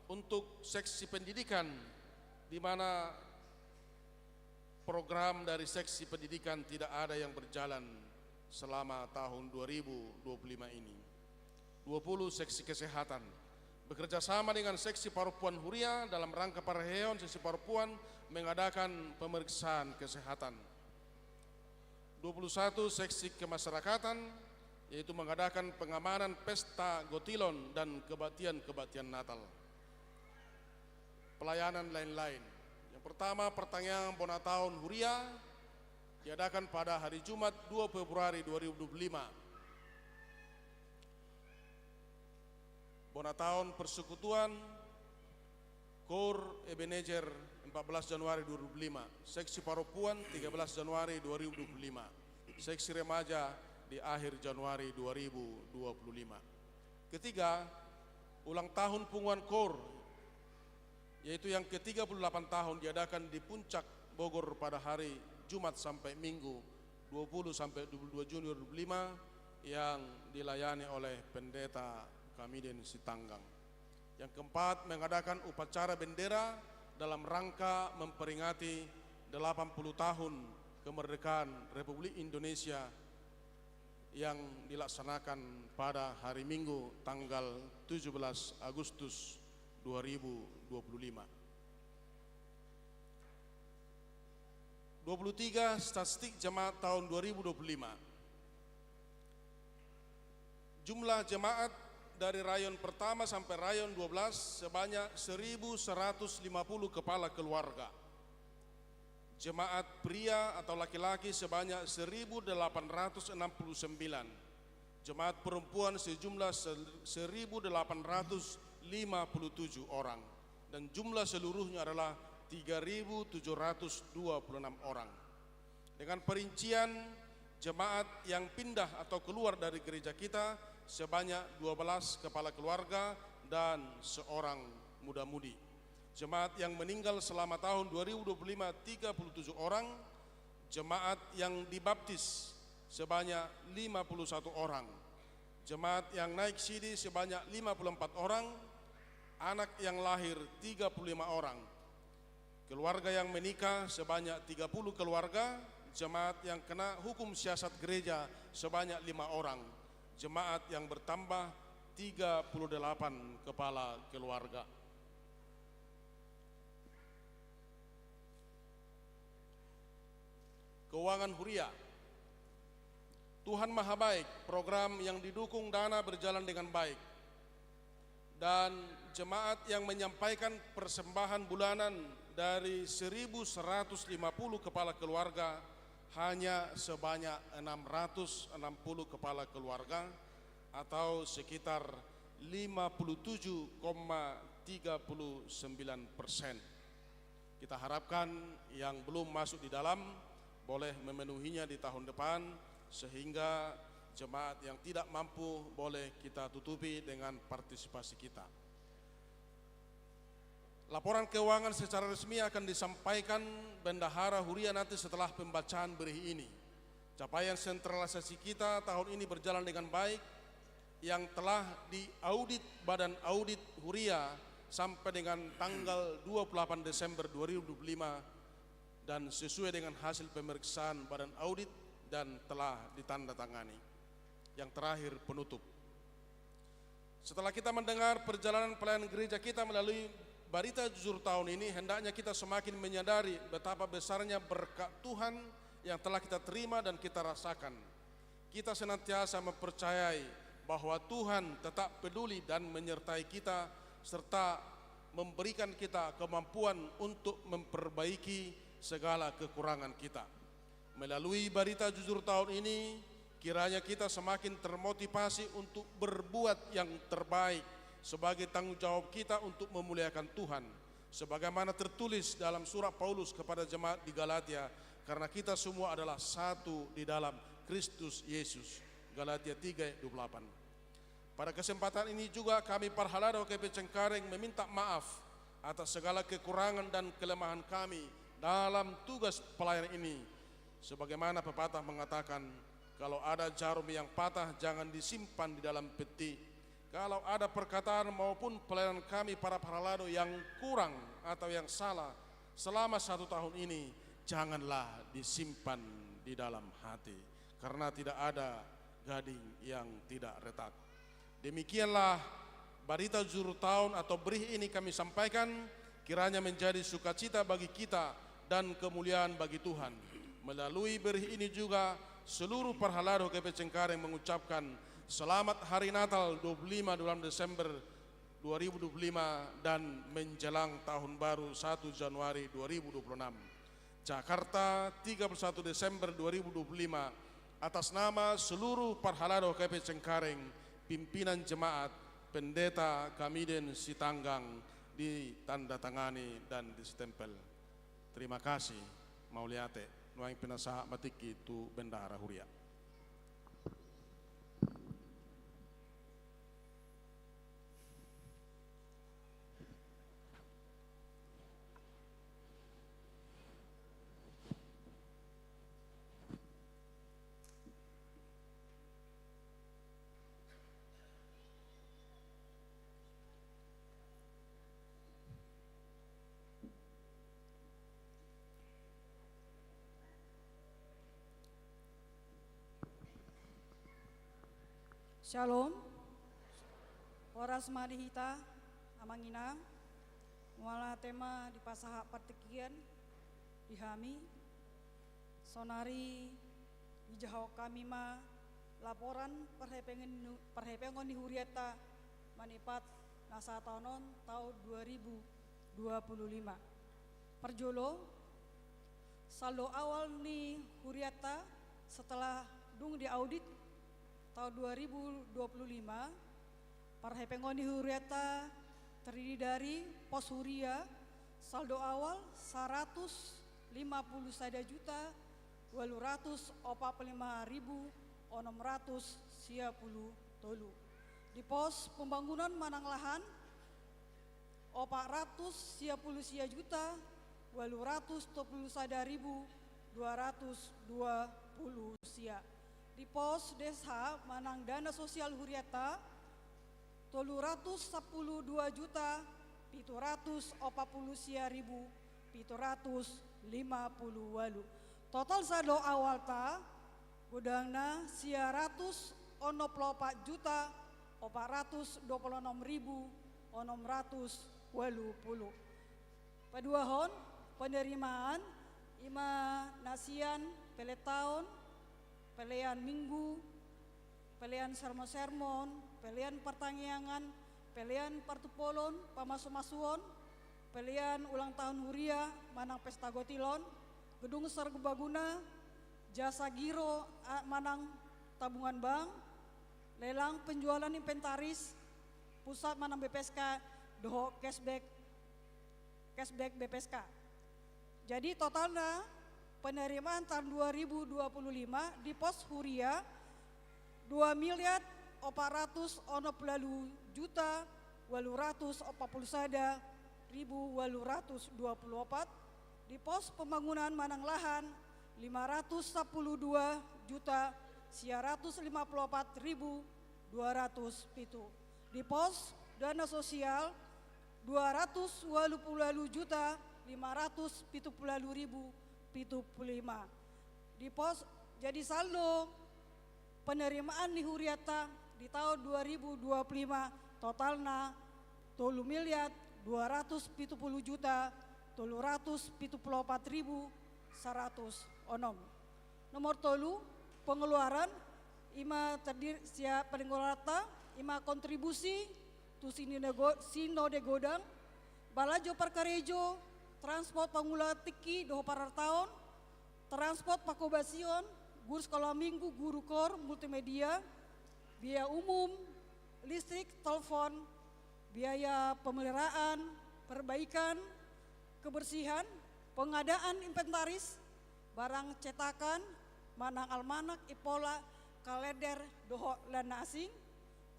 untuk seksi pendidikan, di mana program dari seksi pendidikan tidak ada yang berjalan selama tahun 2025 ini. 20 seksi kesehatan bekerja sama dengan seksi Parupuan Huria dalam rangka Paraheon seksi Parupuan mengadakan pemeriksaan kesehatan. 21 seksi kemasyarakatan, yaitu mengadakan pengamanan pesta Gotilon dan kebaktian Natal. Pelayanan lain-lain. Yang pertama, pertanyaan Bonataun Huria diadakan pada hari Jumat 2 Februari 2025. Bonataun Persekutuan Kor Ebenezer 14 Januari 2025, Seksi Parupuan 13 Januari 2025, Seksi Remaja di akhir Januari 2025. Ketiga, ulang tahun Punguan Kor, yaitu yang ke-38 tahun, diadakan di Puncak Bogor pada hari Jumat sampai Minggu 20 sampai 22 Juni 2025 yang dilayani oleh Pendeta Kamiden Sitanggang. Yang keempat, mengadakan upacara bendera dalam rangka memperingati 80 tahun kemerdekaan Republik Indonesia yang dilaksanakan pada hari Minggu tanggal 17 Agustus 2025. 23 statistik jemaat tahun 2025. Jumlah jemaat dari rayon pertama sampai rayon 12 sebanyak 1.150 kepala keluarga. Jemaat pria atau laki-laki sebanyak 1.869. Jemaat perempuan sejumlah 1.857 orang. Dan jumlah seluruhnya adalah 3.726 orang. Dengan perincian jemaat yang pindah atau keluar dari gereja kita sebanyak 12 kepala keluarga dan seorang muda-mudi. Jemaat yang meninggal selama tahun 2025 37 orang. Jemaat yang dibaptis sebanyak 51 orang. Jemaat yang naik sidi sebanyak 54 orang. Anak yang lahir 35 orang. Keluarga yang menikah sebanyak 30 keluarga. Jemaat yang kena hukum siasat gereja sebanyak 5 orang. Jemaat yang bertambah 38 kepala keluarga. Keuangan Huria. Tuhan Maha Baik, program yang didukung dana berjalan dengan baik. Dan jemaat yang menyampaikan persembahan bulanan dari 1.150 kepala keluarga hanya sebanyak 660 kepala keluarga atau sekitar 57,39%. Kita harapkan yang belum masuk di dalam boleh memenuhinya di tahun depan, sehingga jemaat yang tidak mampu boleh kita tutupi dengan partisipasi kita. Laporan keuangan secara resmi akan disampaikan Bendahara Huria nanti setelah pembacaan berih ini. Capaian sentralisasi kita tahun ini berjalan dengan baik, yang telah diaudit Badan Audit Huria sampai dengan tanggal 28 Desember 2025 dan sesuai dengan hasil pemeriksaan Badan Audit dan telah ditandatangani. Yang terakhir, penutup. Setelah kita mendengar perjalanan pelayanan gereja kita melalui Barita Jujur tahun ini, hendaknya kita semakin menyadari betapa besarnya berkat Tuhan yang telah kita terima dan kita rasakan. Kita senantiasa mempercayai bahwa Tuhan tetap peduli dan menyertai kita, serta memberikan kita kemampuan untuk memperbaiki segala kekurangan kita. Melalui Barita Jujur tahun ini, kiranya kita semakin termotivasi untuk berbuat yang terbaik sebagai tanggung jawab kita untuk memuliakan Tuhan, sebagaimana tertulis dalam surat Paulus kepada jemaat di Galatia, karena kita semua adalah satu di dalam Kristus Yesus. Galatia 3:28. Pada kesempatan ini juga kami Parhalado KP Cengkareng meminta maaf atas segala kekurangan dan kelemahan kami dalam tugas pelayanan ini. Sebagaimana pepatah mengatakan, kalau ada jarum yang patah jangan disimpan di dalam peti. Kalau ada perkataan maupun pelayanan kami para Parhalado yang kurang atau yang salah selama 1 tahun ini, janganlah disimpan di dalam hati, karena tidak ada gading yang tidak retak. Demikianlah berita juru tahun atau berih ini kami sampaikan, kiranya menjadi sukacita bagi kita dan kemuliaan bagi Tuhan. Melalui berih ini juga seluruh Parhalado KP Cengkareng mengucapkan selamat Hari Natal 25 bulan Desember 2025 dan menjelang Tahun Baru 1 Januari 2026. Jakarta 31 Desember 2025, atas nama seluruh Parhalado KP Cengkareng, pimpinan jemaat, pendeta Kamiden Sitanggang, ditandatangani dan distempel. Terima kasih. Mauliate, nuang penasaha matiki tu bendahara huria. Shalom, Horas Madihita, Amangina, muala tema di pasaha partikian, dihami, sonari, dijahau kami ma, laporan perhepengon di Hurieta, manipat nasa tahun 2025. Perjolo, saldo awal ni Hurieta setelah dung di audit tahun 2025, Parhepengon di Hurieta terdiri dari pos Huria, saldo awal 150 sada juta 245.600 siapulu tolu. Di pos pembangunan manang lahan 400 siapulu sia juta 220 sada ribu 220 sia. Di pos desa manang dana sosial Hurieta 312 juta 740 sia ribu 758. Total saldo awal ta gudangna sia 164 juta 426 ribu 680. Paduahon penerimaan ima nasian pele tahun, pelean minggu, pelean sermon-sermon, pelean pertanggiangan, pelean partupolon, pamasu-masuon, pelean ulang tahun Huria, manang pesta gotilon, gedung serbaguna, jasa giro manang tabungan bank, lelang penjualan inventaris, pusat manang BPSK, doho cashback BPSK. Jadi totalnya penerimaan tahun 2025 di pos Huria 2.460 juta 841.824. Di pos pembangunan manang lahan 512 juta 154.200. Di pos dana sosial 280 juta 570.075. Di pos jadi saldo penerimaan di Hurieta di tahun 2025 totalna 3.270 juta 374.106. Nomor tolu pengeluaran ima terdiri siap pengeluaran ima kontribusi tu sino de godang balajo perkarejo transport pangula tiki doho parar tahun transport pakobasion guru sekolah minggu guru kor multimedia biaya umum listrik telepon biaya pemeliharaan perbaikan kebersihan, pengadaan inventaris, barang cetakan, manang almanak, ipola, kalender, doho lana asing,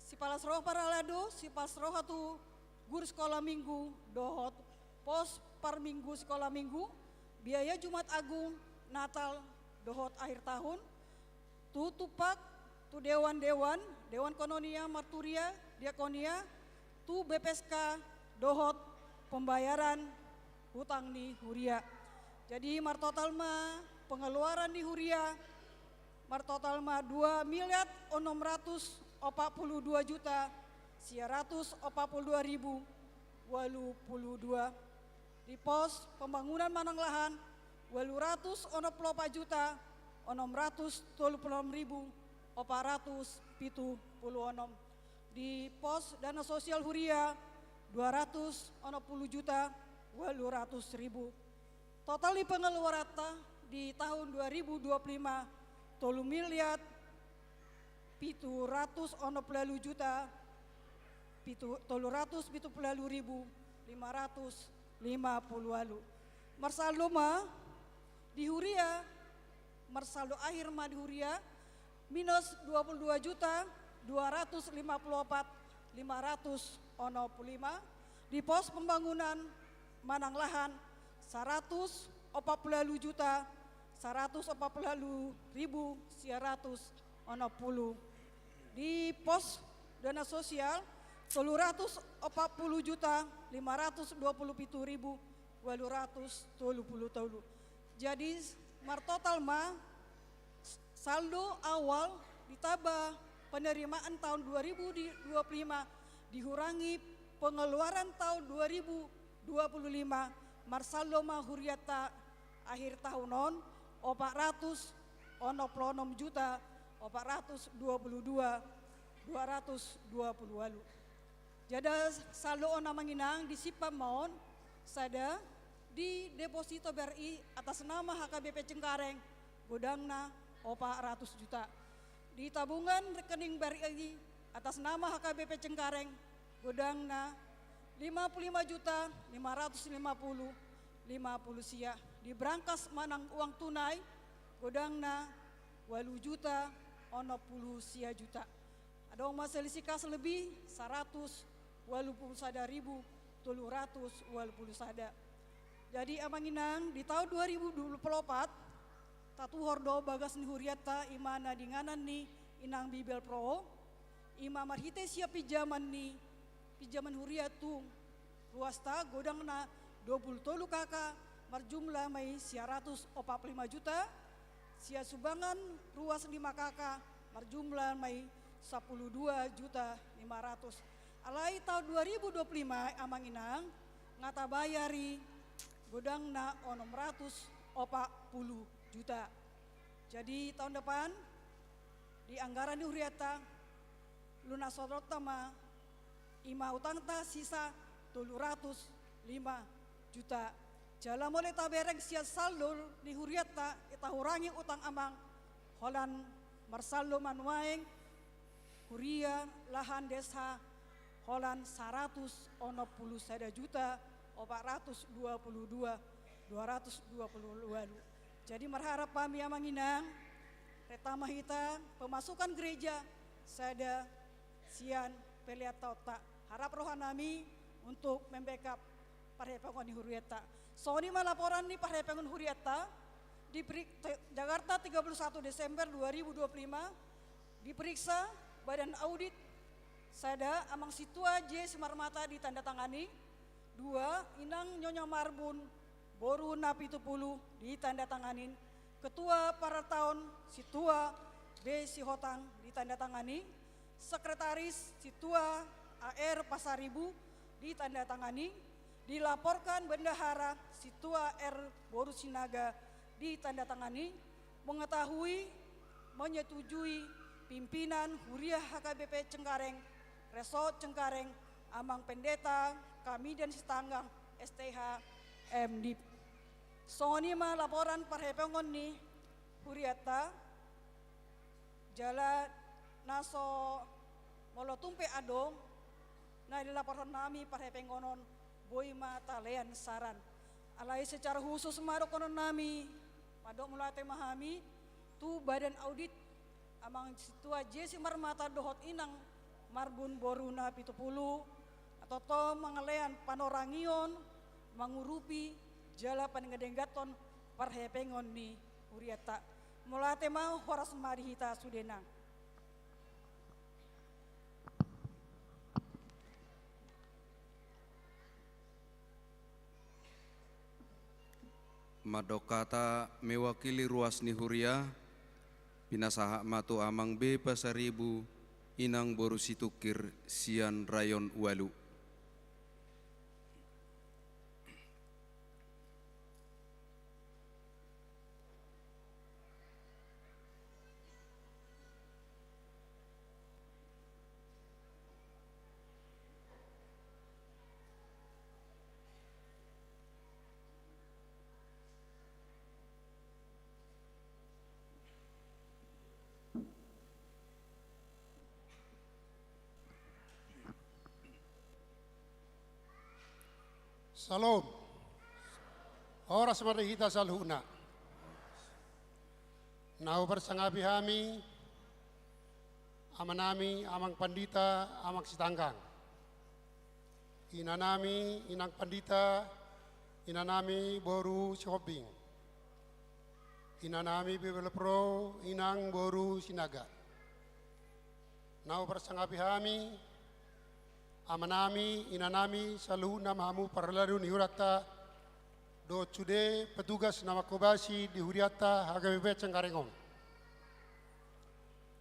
sipalas roh paralado, sipalas roh tu guru sekolah minggu, dohot pos par minggu sekolah minggu, biaya Jumat Agung, Natal, dohot akhir tahun, tu tupak, tu dewan-dewan, dewan kononia, marturia, diakonia, tu BPSK, dohot pembayaran hutang di Huria. Jadi mar total ma pengeluaran di Huria mar total ma 2.642.442 di pos pembangunan manang lahan 834.476 di pos dana sosial Huria 210.800.000. Total di pengeluaran di tahun 2025 3 miliar 760 juta 370.550. Marsaldo ma di Huria, marsaldo akhir ma di Huria minus 22 juta 254.565 di pos pembangunan manang lahan 140 juta 140.160 di pos dana sosial 340 juta 527.830. Jadi mar total ma saldo awal ditambah penerimaan tahun 2025 dikurangi pengeluaran tahun 2025 mar saldo ma huriata akhir tahunon 406 juta 422.220. Jadi saldo ona manginang di Sipam Maon sada di deposito BRI atas nama HKBP Cengkareng godangna 400 juta. Di tabungan rekening BRI atas nama HKBP Cengkareng godangna 55 juta 550 sia. Di brankas manang uang tunai godangna 8 juta 60 sia juta. Ada maselisih kas lebih 181.320 sada. Jadi amanginang di tahun 2024 tatu hordo bagas ni huriata imana dinganan ni inang bibel pro ima marhite siap pijaman huriatu ruasta godang na 20 kakak marjumlah mai 145 juta sia subangan ruas 5 kakak marjumlah mai 12 juta 500. Alai tahun 2025 amanginang ngata bayari godang na 640 juta. Jadi tahun depan di anggaran di huriata lunas sodotama ima utang ta sisa 305 juta. Jala mulai tabereng sia saldo di huriata kita hurangi utang amang holan marsaldo manuaeng Huria lahan desa holan 160 sada juta 422.220. Jadi berharap kami amanginang retama hita pemasukan gereja sada sian peliat tota harap rohanami untuk membackup parhepengon di Huriata. So ini laporan nih parhepengon Huriata di Jakarta 31 Desember 2025 diperiksa Badan Audit sada amang situa J Semarmata ditandatangani 2 Inang Nyonya Marbun Boru Napi 70 ditandatanganin Ketua para tahun Situa B Sihotang ditandatangani Sekretaris Situa AR Pasaribu ditandatangani dilaporkan Bendahara Situa R Boru Sinaga ditandatangani mengetahui menyetujui pimpinan Huriah HKBP Cengkareng Resort Cengkareng Amang Pendeta kami dan Sitanggang STH MDIP. Soni ma laporan parhepengon ni Huriata jala naso molotumpe adong na dilaporan nami parhepengonon boy ma talean saran. alai secara khusus marok konon nami padok mulate mahami tu badan audit amang situa jesi marmata dohot inang marbun boruna 70 atau to mangalean panorangion mangurupi jala panenggadenggaton parhepengon ni uriata mulate mau horas marihita sudena. Madokata mewakili ruas nihuria pinasaha matu amang be pasaribu inang boru situkir sian rayon walu. Salam. Oras marihita salhuna. Nau bersangapi hami, amanami, amang pandita, amang sitanggang. Inanami, inang pandita, inanami boru shopping. Inanami bibelepro, inang boru sinaga. Nau bersangapi hami, amanami, inanami, saluna mahamu paralaru nihurata, do cude petugas nama kobasi di huriata HGBP Cengkarengong.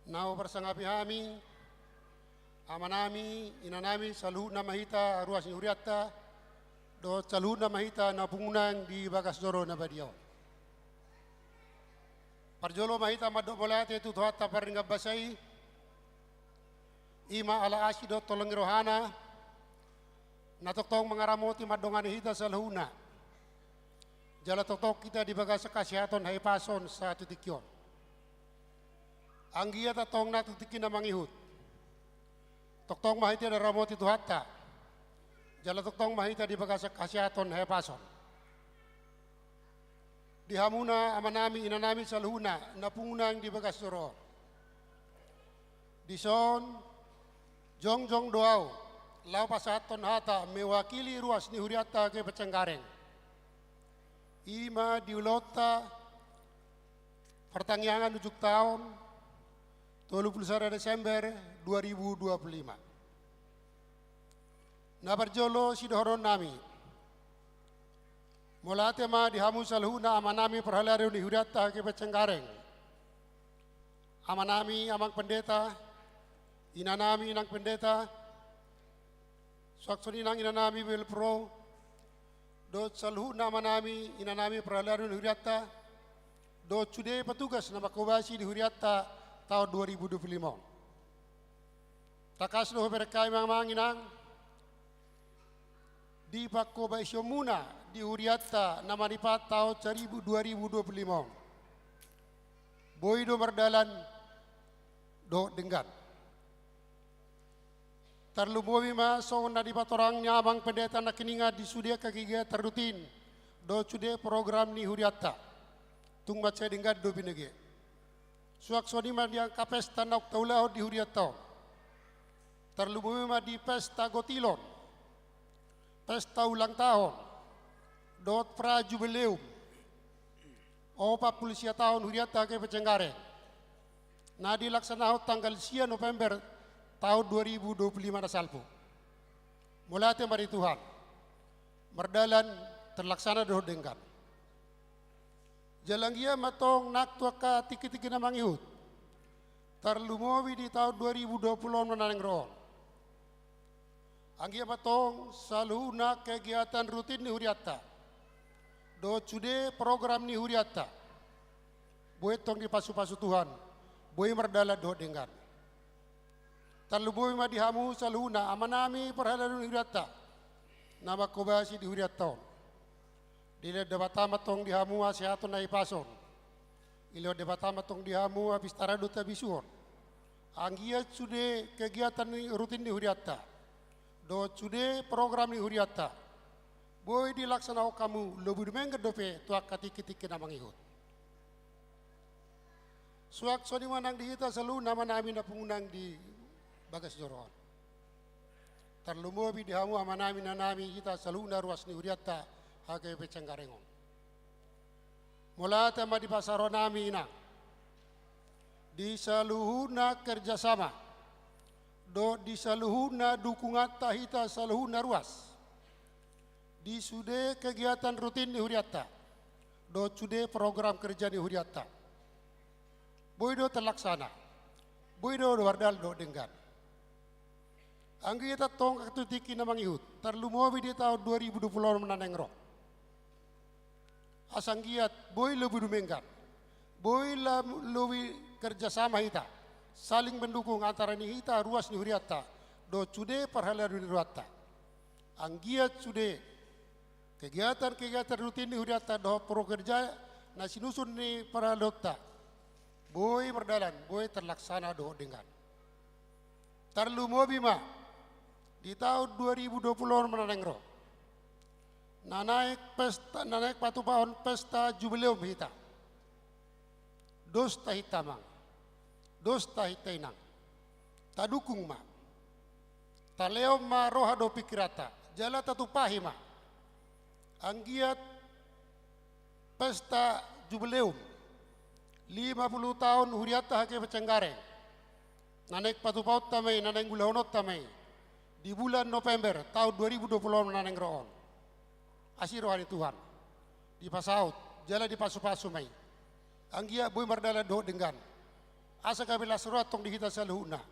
Nau bersangapi hami, amanami, inanami, saluna mahita ruas nihuriata, do saluna mahita na pungunan di Bagasdoro na Badiao. Parjolo mahita madok bolate tu tuata paringga basai, ima ala asido tolong rohana natoktong mengaramoti madongan hita salhuna jala totok kita di bagasa kasihatan hai pason sa tutikyon anggia tatong na tutikin na mangihut toktong mahita na ramoti tuhata jala toktong mahita di bagasa kasihatan hai pason di hamuna amanami inanami salhuna napunang di Bagasdoro di son Jongjong doau, lau pasaton hata mewakili ruas ni huriata ke Pecengkareng. Ima diulota pertanggiangan 7 tahun 31 Desember 2025. Nabarjolo sidohoron nami. Molate ma dihamu salhuna amanami perhalaru ni huriata ke Pecengkareng. Amanami amang pendeta inanami inang pendeta, swakson inang inanami wilpro, do salhu nama nami inanami peralaru di huriata, do cude petugas nama kobasi di huriata tahun 2025. Takas lo berkai mang inang, di pakoba isyomuna di huriata nama ripat tahun 2025. Boy do merdalan do denggan. Terlubowi ma so na di patorang nyabang pendeta na kininga di sudia kegiatan rutin do cude program ni huriata tung baca denggan do binege suak soni ma diang kapesta nak taulah di huriata terlubowi ma di pesta gotilon pesta ulang tahun dot pra jubileum opa polisia tahun huriata ke Pecengkareng na dilaksanakan tanggal 9 November tahun 2025 na salpo. Mulate mari Tuhan, merdalan terlaksana doh denggan. Jalanggia matong naktua ka tiki-tiki na mangihut. Terlumowi di tahun 2020 menaneng roh. Anggia matong saluna kegiatan rutin ni huriata. Do cude program ni huriata. Buat tong di pasu-pasu Tuhan, boy merdalan doh denggan. Terluboy ma dihamu saluna amanami perhalaru huriata nama kobasi di huriata dile debatama tong dihamu asiaton na ipason ilo debatama tong dihamu habis taradu tabisuon anggia cude kegiatan rutin di huriata do cude program di huriata boy dilaksanau kamu lebih mengger dope tuak kati-kiti namang ihut. Suak soni manang di hita selalu nama nami na pengunang di bagas joron. Terlumobi di hamu ama nami na nami hita selalu na ruas ni uriata hake pecenggarengon. Mula tema di pasaro nami ina di saluhuna kerjasama do di saluhuna dukungan tahita saluhuna ruas di sude kegiatan rutin di Huriata do sude program kerja di Huriata boy do terlaksana boy do wardal do denggan anggi kita tong katutiki namang ihut terlumobi di tahun 2020 menanengro asanggiat boy lebih dumenggan boy lebih kerjasama kita saling mendukung antara ni kita ruas ni Huriata do sude perhalan di Huriata anggiat sude kegiatan-kegiatan rutin di Huriata do pro kerja nasi nusun ni para dokta boy berdalan boy terlaksana do dengan terlumobi ma di tahun 2020 menanengro nanaik patu pahon pesta jubileum hita dos tahitamang dos tahitainang tadukung ma taleo ma roha do pikirata jala tatupahi ma anggiat pesta jubileum 50 tahun Huriata hake Pecenggareng nanek patu paut tamai nanek gulahonot tamai di bulan November tahun 2020 nanek roon asiro hari Tuhan di pasaut jala di pasu-pasu mai anggia boy mardala do dengan asa kabila surat tong di kita saluhuna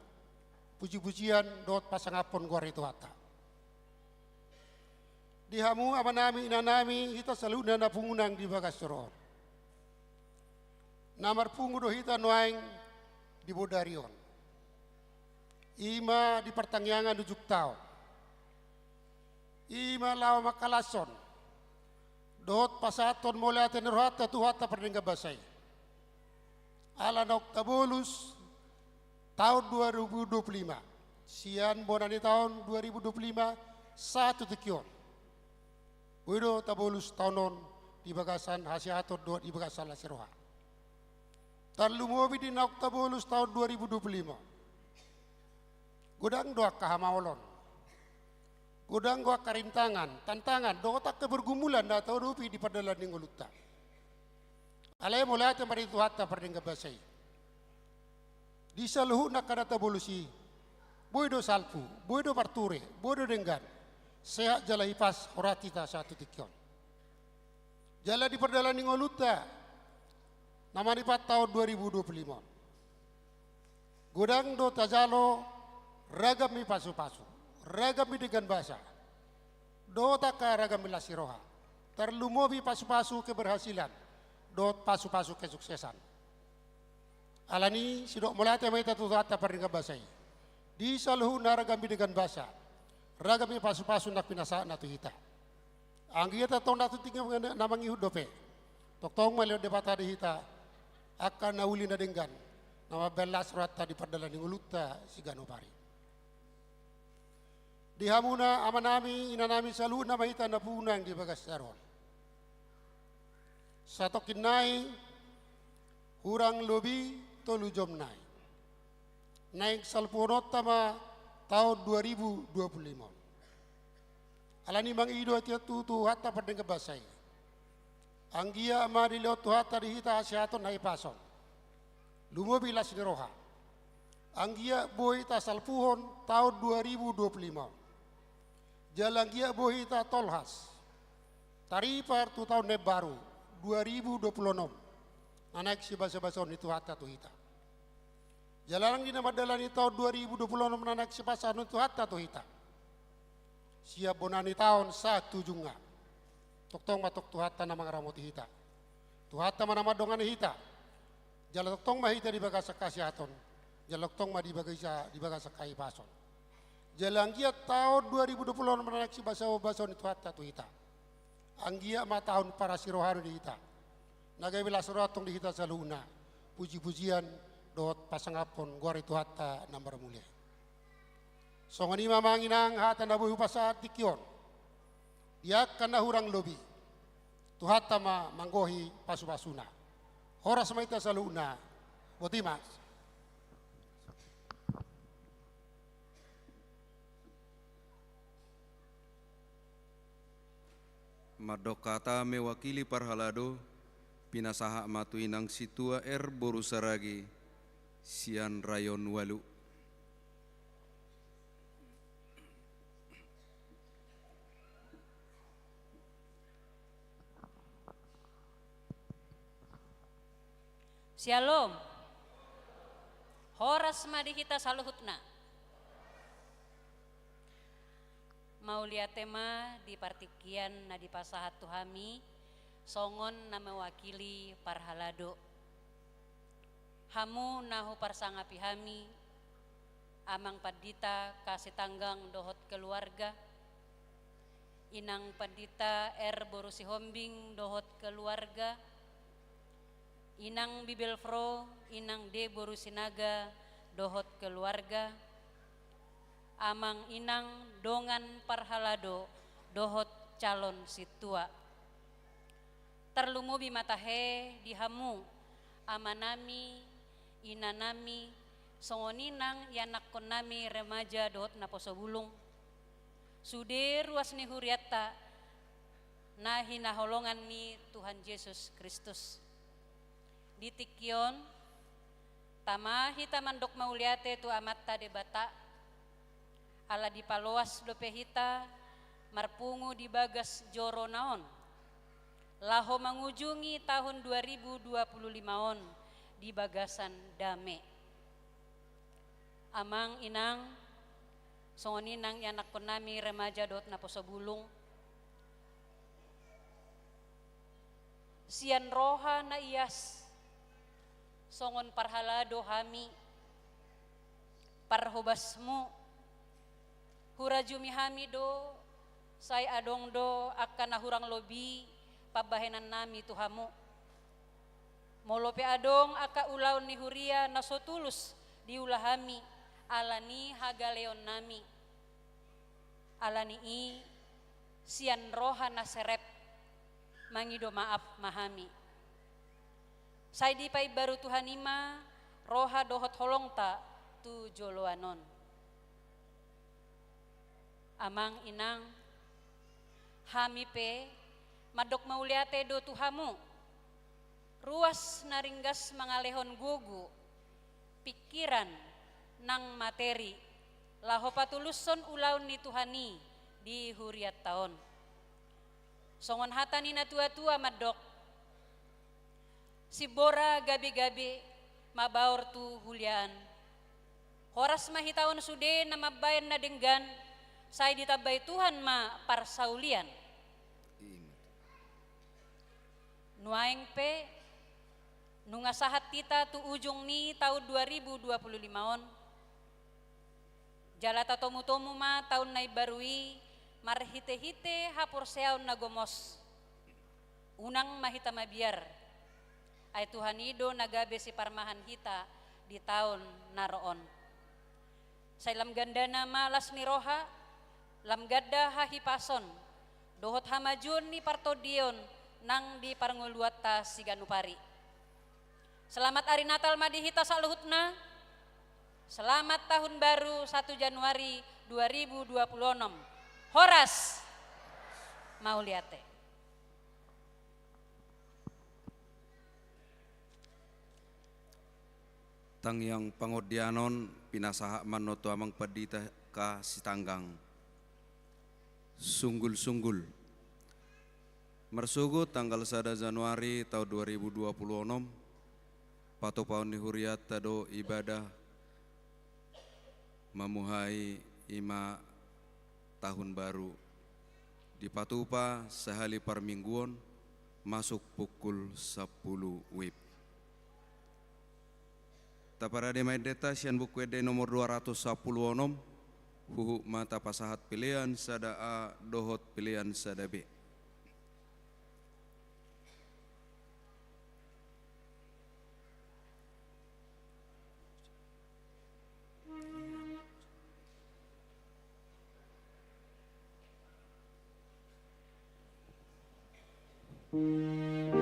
puji-pujian dot pasangapon gor itu hata di hamu amanami inanami kita saluhuna na pungunang di bagas suron namar pungu do hita noaing di bodarion ima di pertangyangan ujuk tao ima lawa makalason dot pasaton mulai atenerhata tuhata perdengga basai ala Oktabulus tahun 2025 sian bonani tahun 2025 satu tekion wido tabulus tahunon di bagasan hasiator do di bagasan lasiroha terlumobi di Oktabulus tahun 2025 gudang doa kahamawolon gudang doa karintangan tantangan doa tak kebergumulan atau rupi di padalan ningoluta alay mulai tempat itu hatta perdengga basai di saluhu nak kadata bolusi boydo salpu boydo parture boydo denggan sehat jala hipas horatita satu tikion jala di perdalan ningoluta nama nipat tahun 2025 gudang do tajalo ragam mi pasu-pasu ragam mi dengan bahasa do taka ragam mi lasiroha terlumobi pasu-pasu keberhasilan dot pasu-pasu kesuksesan. Alani sidok mulate mai tatu hata perdengga basai. Di saluhu naragami dengan bahasa. Ragami pasu-pasu nak pinasa natu hita. Anggi eta tong natu tinggal namang ihud dope. Tok tong malio debata di hita akan nauli na denggan. Nama belas rata di perdalan nguluta sigano pari. Di hamuna amanami inanami saluhu nama hita na punang di bagas saron. Satu kinai hurang lobi tolu jom naik salpunot tama tahun 2025 alani mang ido tia tu hatta perdengga basai anggia mari lo tu hatta di hita asiaton hai pason lumobi lasniroha anggia boy ta salpuhon tahun 2025 jalanggia boy ta tolhas taripar tu tahun ne baru 2026 anak si basa-basa itu hatta tu hita jalan di nama dalan tahun 2026 anak si basa itu hatta tu hita siap bonani tahun satu junga tok tong matok tu hatta nama ngaramoti hita tu hatta mana madongan hita jalan tok tong mahita di bagasa kasiaton jalan tok tong ma di bagasa kai pason jalan gia tahun 2026 anak si basa-basa itu hatta tu hita anggia ma tahun para sirohanu di hita nagai bila suratong di hita saluna puji-pujian dot pasangapon gor itu hatta nambar mulia songani mamanginang hata nabuhi pasat tikion dia kana hurang lobi. Tuhata manggohi pasu-pasuna. Horas maita saluna. Botimas. Madokata mewakili parhalado pinasaha matuinang situa borusaragi sian rayon walu. Shalom. Horas madihita saluhutna. Mau lihat tema di partikian na di pasahat tuhami songon na mewakili parhalado. Hamu nahu parsangapi hami amang padita kasih tanggang dohot keluarga. Inang padita borusi hombing dohot keluarga. Inang Bibelfro, inang de borusinaga, dohot keluarga. Amang inang dongan parhalado, dohot calon situa. Terlumubi matahe dihamu, amanami, inanami, songoninang yanakon nami remaja dohot naposobulung. Sude ruas ni huriata, na hinaholongan ni Tuhan Yesus Kristus. Ditikyon tamahi tamandok mauliate tu amatta debata ala dipaloas dopehita marpungu di bagas joro naon laho mangujungi tahun 2025 on di bagasan dame amang inang songoninang yanak konami remaja dot naposobulung sian roha na iyas songon parhalado hami parhobasmu hurajumi hami do say adong do akan nahurang lobi pabahenan nami tuhamu molope adong aka ulaw ni huria nasotulus diulahami alani hagaleon nami alani i sian roha naserep mangido maaf mahami. Say di pay baru Tuhan ima roha dohot holongta tu joloanon. Amang inang hami pe madok mauliate do tuhamu ruas naringgas mangalehon gugu pikiran nang materi laho patuluson ulaun ni Tuhani di huriat taon. Songon hatani na tua-tua madok si bora gabi-gabi mabaur tu hulian. Horas mahitaon sude na mabayan na denggan say ditabay Tuhan ma parsaulian. Nuaing pe nungasahat kita tu ujung ni tahun 2025 on. Jalata tomu-tomu ma tahun nai barui marhite-hite hapur seaun nagomos. Unang mahita mabiar. Ay Tuhan ido nagabe si parmahan kita di tahun naroon. Say lam ganda na malas ni roha, lam gada hahipason, dohot hamajun ni partodion nang di parnguluat ta siganupari. Selamat hari Natal madihita saluhutna, selamat tahun baru 1 Januari 2026. Horas mauliate. Tang yang pangodianon pinasaha manoto amang padita ka sitanggang sunggul-sunggul mersugut tanggal 1 Januari tahun 2026 patopaun ni huriat tado ibadah memuhai ima tahun baru di patupa sehali parmingguon masuk pukul 10 WIB. Taparade maideta sian buku ede nomor 210 huhu mata pasahat pilihan sada A dohot pilihan sada B. Rahasia kebahagiaan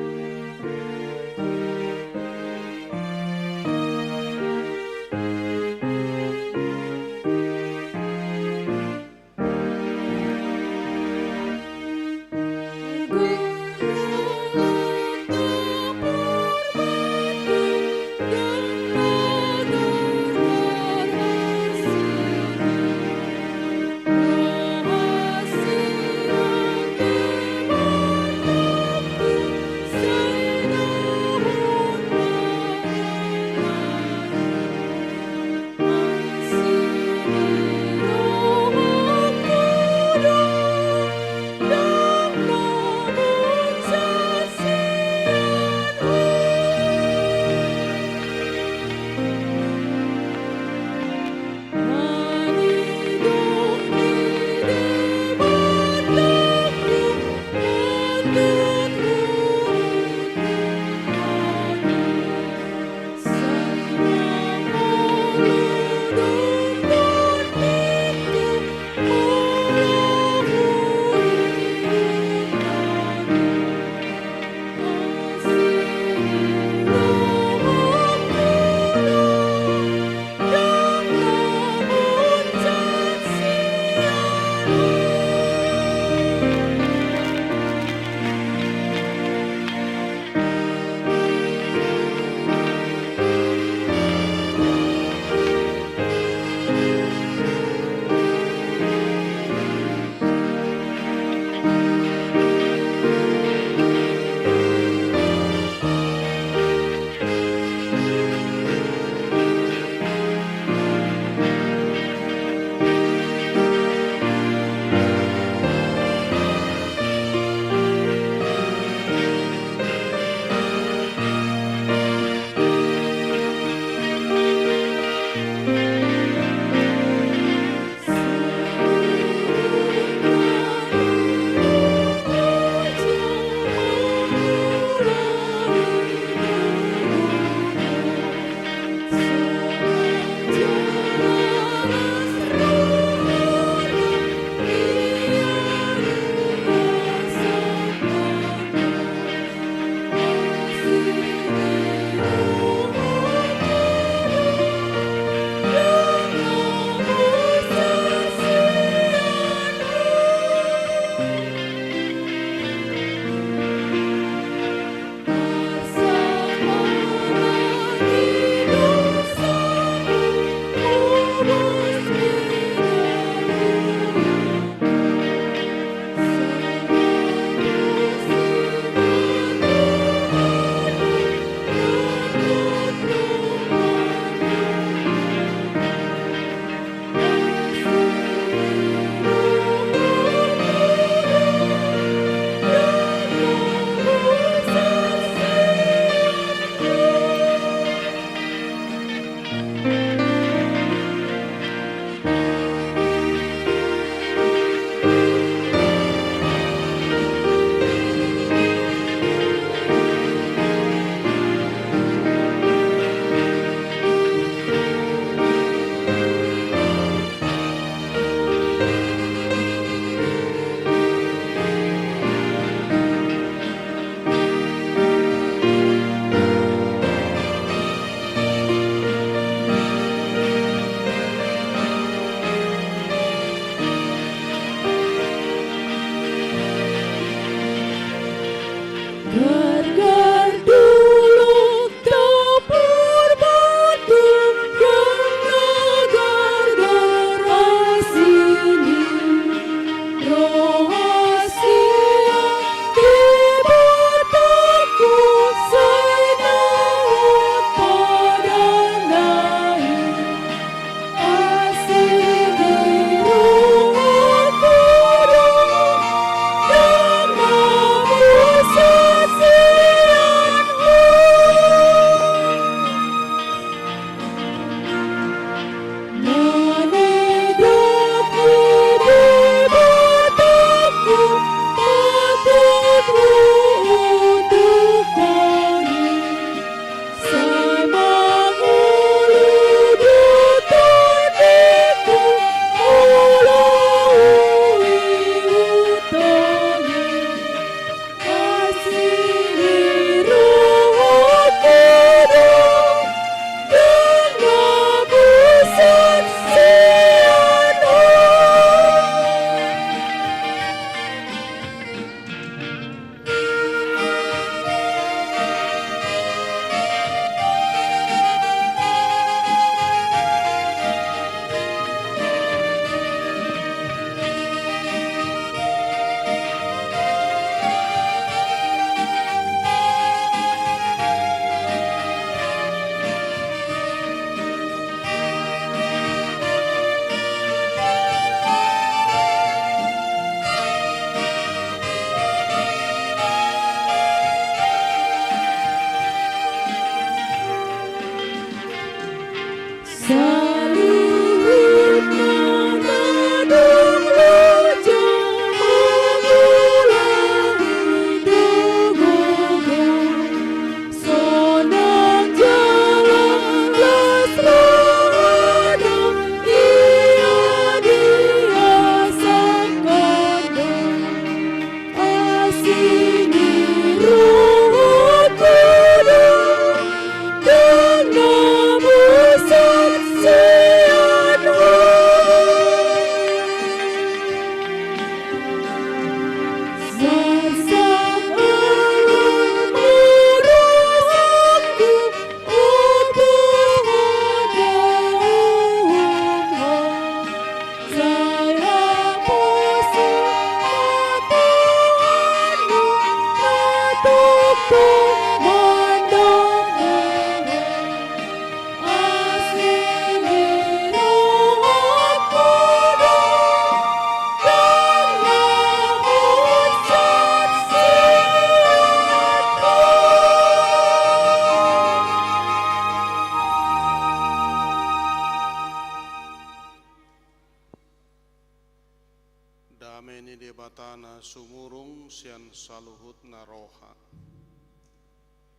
Dameni debatana sumurung sian saluhut naroha.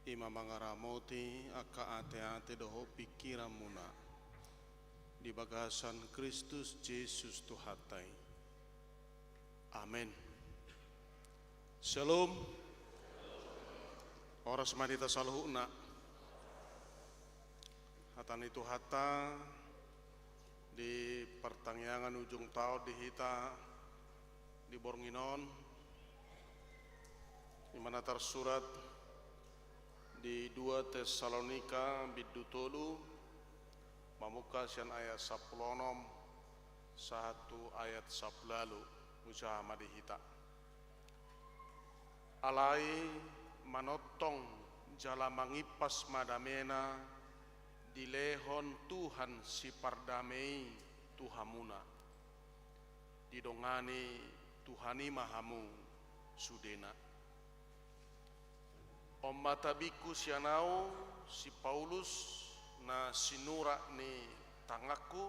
Ima mangaramoti aka ate-ate doho pikiran muna. Di bagasan Kristus Yesus Tuhatai. Amin. Shalom. Oras madita saluhuna. Hatan itu hata di pertangyangan ujung tahun di hita di Bornginon, di mana tersurat di 2 Tesalonika bidutolu mamuka sian ayat 10 1 ayat 10 usaha madihita alai manotong jala mangipas madamena di lehon Tuhan si pardamei Tuhamuna didongani Tuhani mahamu sudena. Om matabiku sianau si Paulus na sinura ni tangaku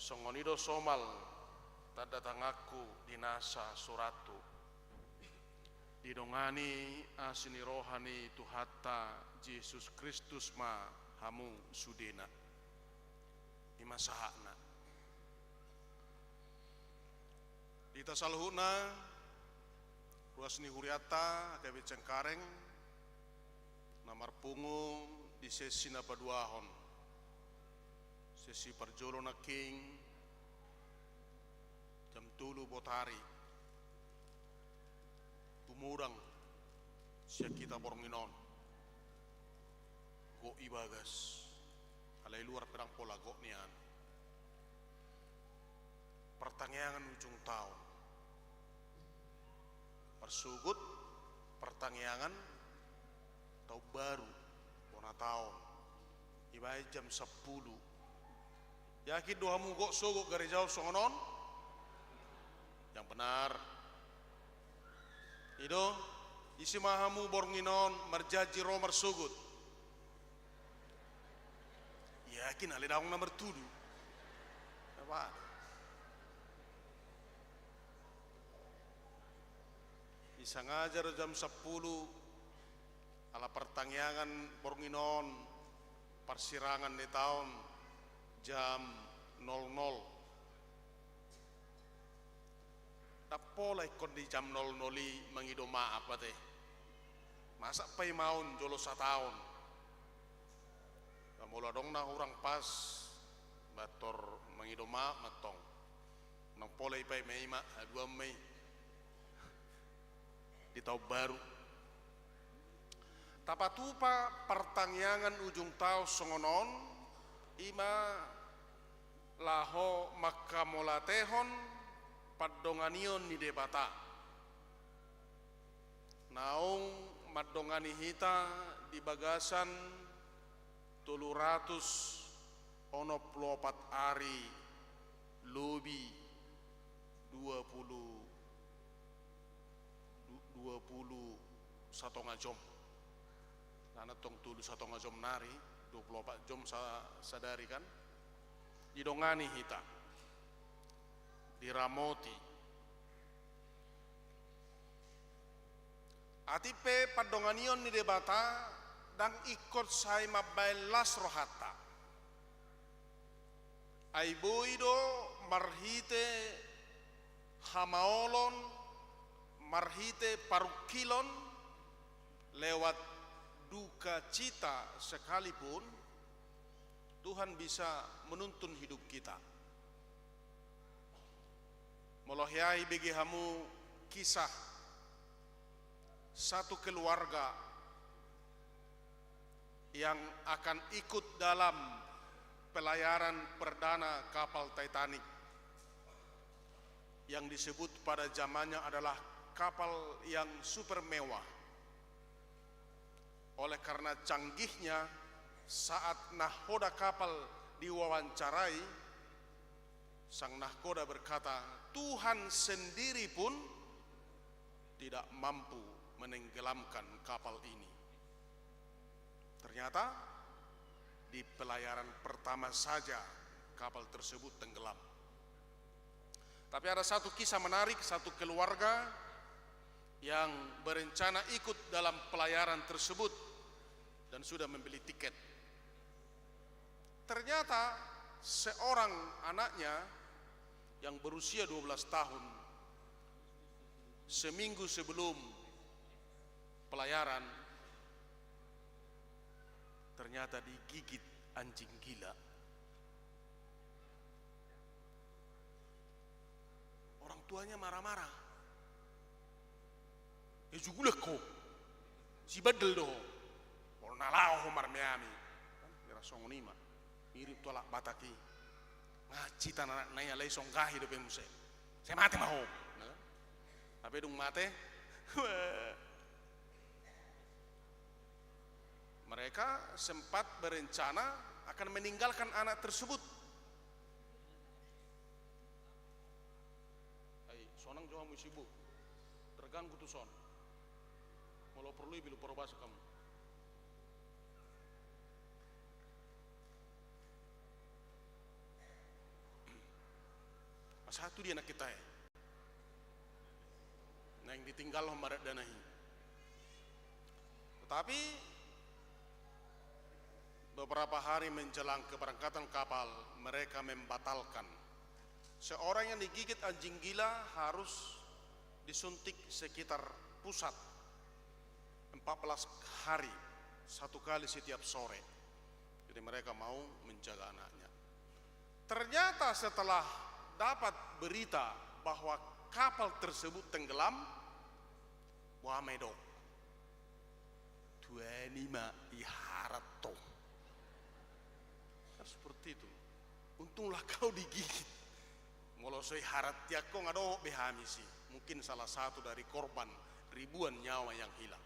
songonido somal tada tangaku dinasa suratu. Didongani asini rohani Tuhata Yesus Kristus ma hamu sudena. Imasahana. Dita saluhuna ruas ni huriata kabe cengkareng namar pungu di sesi napa duahon sesi perjolo na king jam 3 botari tumurang sia kita Bornginon go ibagas alai luar perang pola go nian pertangyangan ujung tahun persugut pertangyangan tahun baru bona tahun ibai jam 10 yakin doa mugok sogok gari jauh songonon yang benar itu isi mahamu Bornginon merjaji romer sugut yakin ale daung nomor 7 apa bisa ngajar jam 10 ala pertangyangan Bornginon persirangan di tahun jam 00 tapolai kon di jam 00 mengido maaf teh masa pai maun jolo satahun kamula dong na orang pas bator mengido maaf matong nang polai pai mei ma 2 Mei di tahun baru tapatupa pertangyangan ujung tahun songonon ima laho makamolatehon padonganion ni debata naung madongani hita di bagasan 300 ono 24 ari lobi 20 satonga jom nana tong tulu satonga jom nari 24 jam sadari kan, didongani hita, diramoti. Atipe padonganion ni debata dan ikut saya mabailas rohata. Aiboido marhite hamaolon, marhite parukilon lewat duka cita sekalipun Tuhan bisa menuntun hidup kita. Molohyai bagi hamu kisah satu keluarga yang akan ikut dalam pelayaran perdana kapal Titanic yang disebut pada zamannya adalah kapal yang super mewah. Oleh karena canggihnya, saat nahkoda kapal diwawancarai, sang nahkoda berkata, Tuhan sendiri pun tidak mampu menenggelamkan kapal ini. Ternyata di pelayaran pertama saja kapal tersebut tenggelam. Tapi ada satu kisah menarik, satu keluarga yang berencana ikut dalam pelayaran tersebut dan sudah membeli tiket. Ternyata seorang anaknya yang berusia 12 tahun, seminggu sebelum pelayaran, ternyata digigit anjing gila. Orang tuanya marah-marah. Ya juga ko, si badel doh, orang nalau marmiami, kan? Dirasong nima, mirip tolak bataki, ngaci tanah naya lay songgahi do pemuse, saya mati mau, nah, tapi dong mate, mereka sempat berencana akan meninggalkan anak tersebut. Ay, sonang jauh musibu, terganggu tuh son. Kalau perlu bilu perubah kamu. Satu dia nak kita ya. Nah yang ditinggal marat danahi. Tetapi beberapa hari menjelang keberangkatan kapal, mereka membatalkan. Seorang yang digigit anjing gila harus disuntik sekitar pusat 14 hari, satu kali setiap sore. Jadi mereka mau menjaga anaknya. Ternyata setelah dapat berita bahwa kapal tersebut tenggelam, wah medok, tuanima iharato. Seperti itu. Untunglah kau digigit. Molosoi harat tiako ngado behamisi. Mungkin salah satu dari korban ribuan nyawa yang hilang.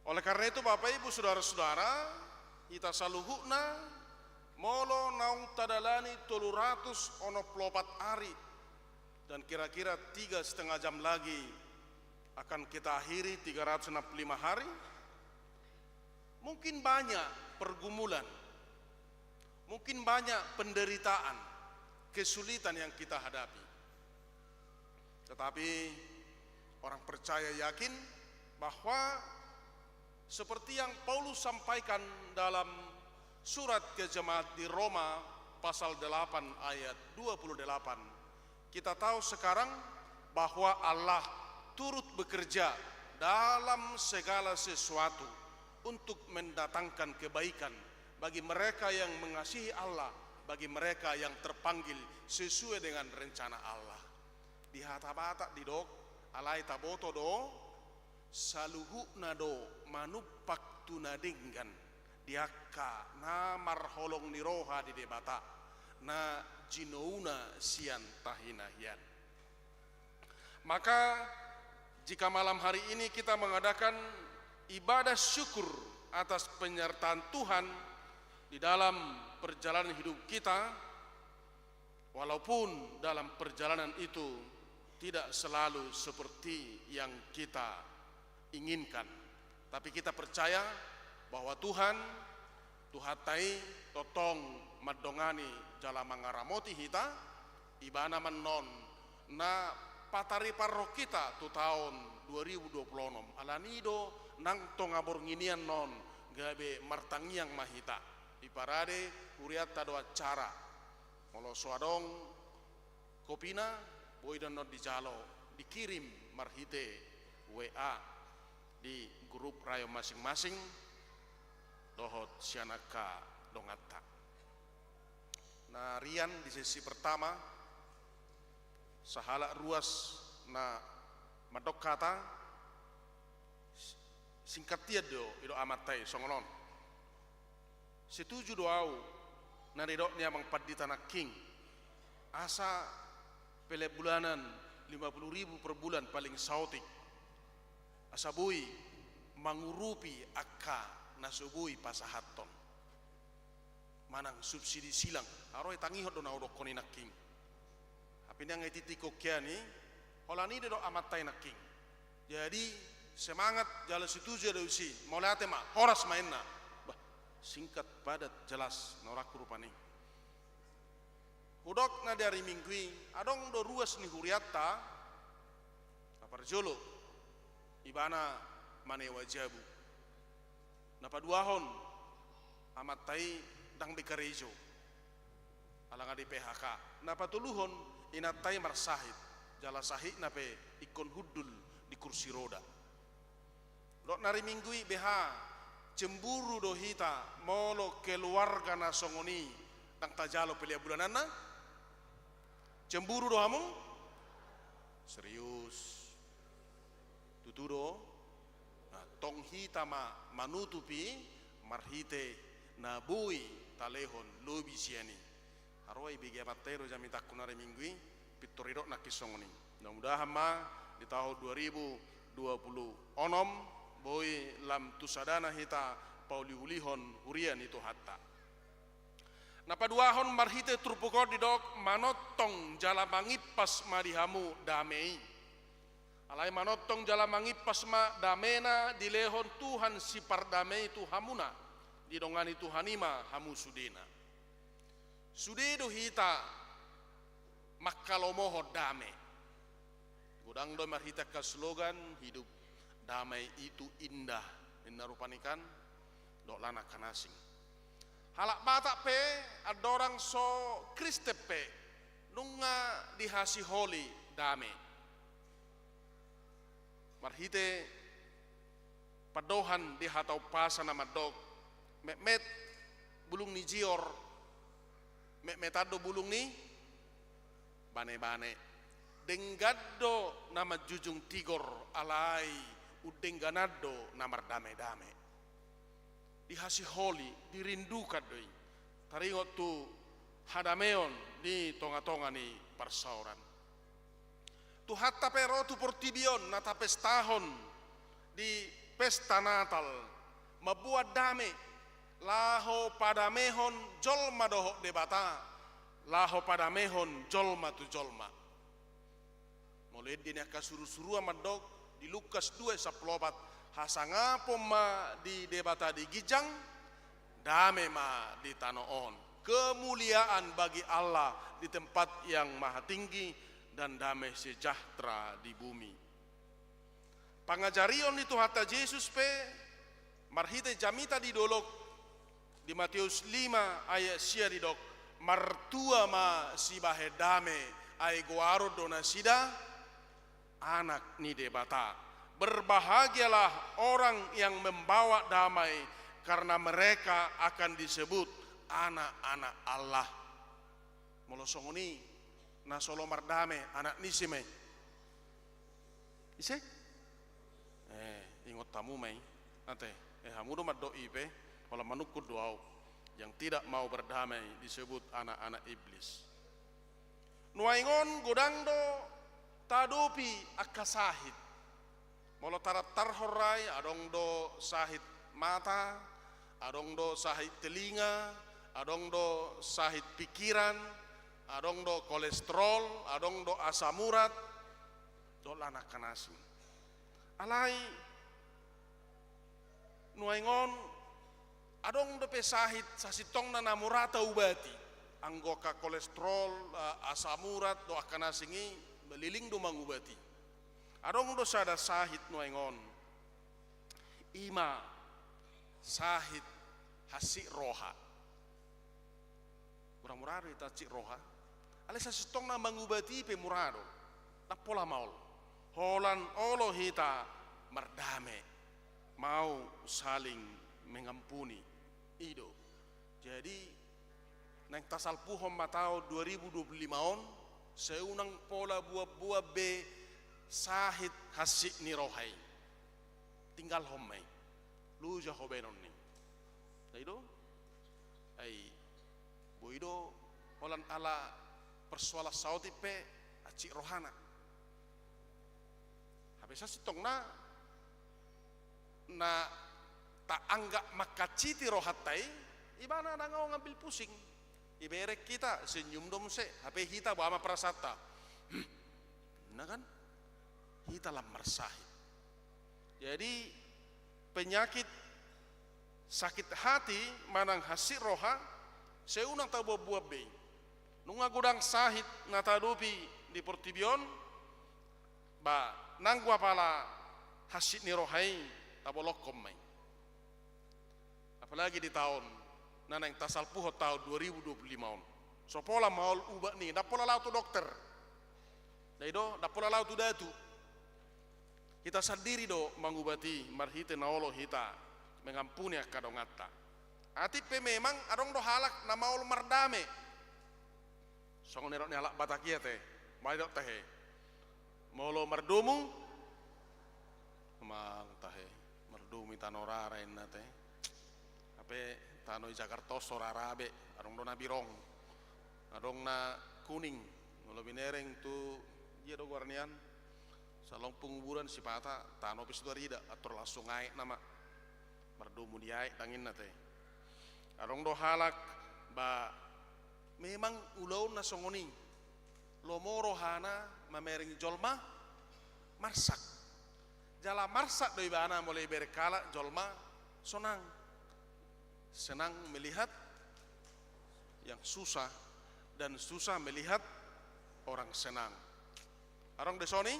Oleh karena itu Bapak Ibu Saudara-saudara, kita saluhukna molo naung tadalani 300 ono 24 hari dan kira-kira 3,5 jam lagi akan kita akhiri 365 hari. Mungkin banyak pergumulan, mungkin banyak penderitaan, kesulitan yang kita hadapi. Tetapi orang percaya yakin bahwa seperti yang Paulus sampaikan dalam surat ke jemaat di Roma pasal 8 ayat 28, kita tahu sekarang bahwa Allah turut bekerja dalam segala sesuatu untuk mendatangkan kebaikan bagi mereka yang mengasihi Allah, bagi mereka yang terpanggil sesuai dengan rencana Allah. Di hata-bata di dok, alai taboto do, saluhukna do, manupak tunadinggan, diaka na marholong niroha di debata, na jinouna sian tahinahian. Maka jika malam hari ini kita mengadakan ibadah syukur atas penyertaan Tuhan di dalam perjalanan hidup kita, walaupun dalam perjalanan itu tidak selalu seperti yang kita inginkan, tapi kita percaya bahwa Tuhan tuhatai totong madongani jala mangaramoti hita ibana menon na patari parro kita tu tahun 2026 alanido nang tongabor nginian non gabe martangiang mahita iparade uriata do acara molo suadong kopina boy dan not dijalo dikirim marhite WA di grup rayo masing-masing dohot sianaka dongata. Nah rian di sesi pertama sahala ruas na madok kata singkat tiado ido amatai songonon setuju doau na didok ni amang padi tanah king asa pele bulanan 50.000 per bulan paling sautik asabui mangurupi akka nasubui pasahaton manang subsidi silang aroi tangihot dona odok koni naking api nang ititiko kiani holani de do amatai naking jadi semangat jala situju ada usi molate ma horas mainna bah singkat padat jelas norak rupani hudok na dari mingui adong do ruas ni huriata apar jolo ibana mane wajabu napa duahon amat tai dang bekarejo alanga di PHK napa tuluhon inatai marsahid jala sahid nape ikon hudul di kursi roda dok nari minggui BH cemburu do hita molo keluarga na songoni dang tajalo pelia bulanana cemburu do hamu serius tuturo tong hita ma manutupi marhite na bui talehon lobi siani arwai bigi amatero jami takunare minggui pitoridok na kisongoni mudah-mudahan ma di tahun 2020 onom boi lam tusadana hita pauli ulihon hurian itu hatta napa duahon marhite turpukor didok manotong jala mangit pas madihamu damei alai manotong jala mangit pasma damena di lehon Tuhan si pardamei tu hamuna di dongani Tuhanima hamu sudena sudedo hita makkalomoho dame gudang do marhita ka slogan hidup damai itu indah inna rupanikan dok lana kanasing halak batak pe adorang so kriste pe nunga dihasi holi dame marhite padohan di hatau pasa nama dog met bulung ni jior metado bulung ni bane-bane denggado nama jujung tigor alai udengganado nama dame-dame dihasi holi dirindukan doi taringot tu hadameon di tonga-tonga ni persauran tu hatta pero tu portibion na tapes tahun di pesta Natal mabuat dame laho pada mehon jolma dohok debata laho pada mehon jolma tu jolma mulai dinya kasuru-suru amadok di Lukas 2 saplobat hasangapo ma di debata di gijang dame ma di tanoon kemuliaan bagi Allah di tempat yang maha tinggi dan damai sejahtera di bumi. Pangajarion itu hatta Yesus pe marhite jamita di dolok di Matius 5 ayat sia di dok martua ma si bahe dame ay guaro dona sida anak ni debata berbahagialah orang yang membawa damai karena mereka akan disebut anak-anak Allah. Molosongoni na solo mardame anak nisime ise ingot tamu mai ate hamudo madoi pe wala manukud doau yang tidak mau berdamai disebut anak-anak iblis nuaingon godangdo tadopi akasahid molo tarap tarhorai adong do sahid mata adong do sahid telinga adong do sahid pikiran adong do kolesterol, adong do asam urat, do lana kanasing. Alai nuaingon adong dope sahit sasitong na namurata ubati anggoka kolesterol asam urat do akan asingi meliling do mangubati adong do sada sahit no engon ima sahit hasi roha murah-murah ita cik roha ale sasitong na mangubati pe murado na pola maul holan olo hita merdame mau saling mengampuni ido jadi nang tasal puhom matao 2025 on seunang pola buah-buah be sahit hasik ni rohai tinggal homai lu jaho benon ni ido ai boido holan ala persoala sauti pe aci rohana habis sitong na tak anggap makaciti rohatai ibana nangau ngambil pusing iberek kita senyum dom se HP kita bawa prasata nah kan kita lamar sahid jadi penyakit sakit hati manang hasir roha seunang tabu buah be nunga gudang sahid natadupi di portibion ba nanggua pala hasid ni rohai tabolokom mai apalagi di tahun nanang tasal puho tahun 2025 on sopola maul ubah ni dapola lau tu dokter daido dapola lau tu datu kita sendiri do mangubati marhite naolo hita mengampuni akadongata ati pe memang adong do halak na maul mardame songon nerok ni halak batakia teh mai dok teh molo mardomu mang tahe mardumi tanorara inna teh ape tano Jakarta sorarabe adong do na birong adong na kuning molo binereng tu dia do guarnian salong penguburan si pata tano pis rida atur langsung ngai nama mardomu diai tangin nate adong do halak ba memang ulau na songoni lomo rohana mamereng jolma marsak jala marsak do ibana mulai berkala jolma senang melihat yang susah dan susah melihat orang senang. Arong desoni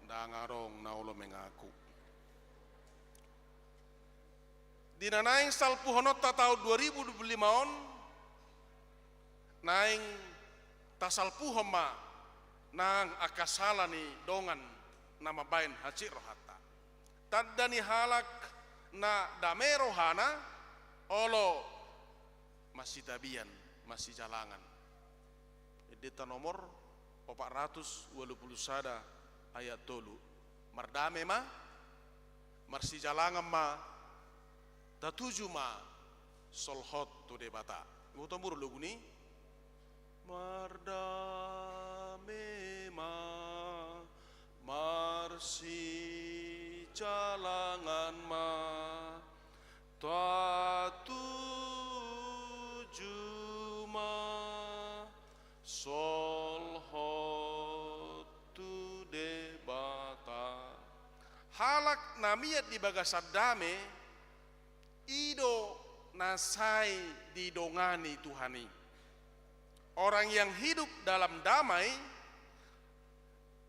dangarong naulo mengaku. Dina naing salpu honota tahun 2025 on naing tasalpu homa nang akasalani dongan nama bain haji rohata. Tadani halak na dame rohana olo masih tabian masih jalangan edita nomor 420 sada ayat tolu mardame ma marsi jalangan ma datuju ma solhot tu debata ngutomur luguni mardame ma marsi jalangan ma tuju ma solhotu debata halak namiat di bagasadame ido nasai didongani Tuhani orang yang hidup dalam damai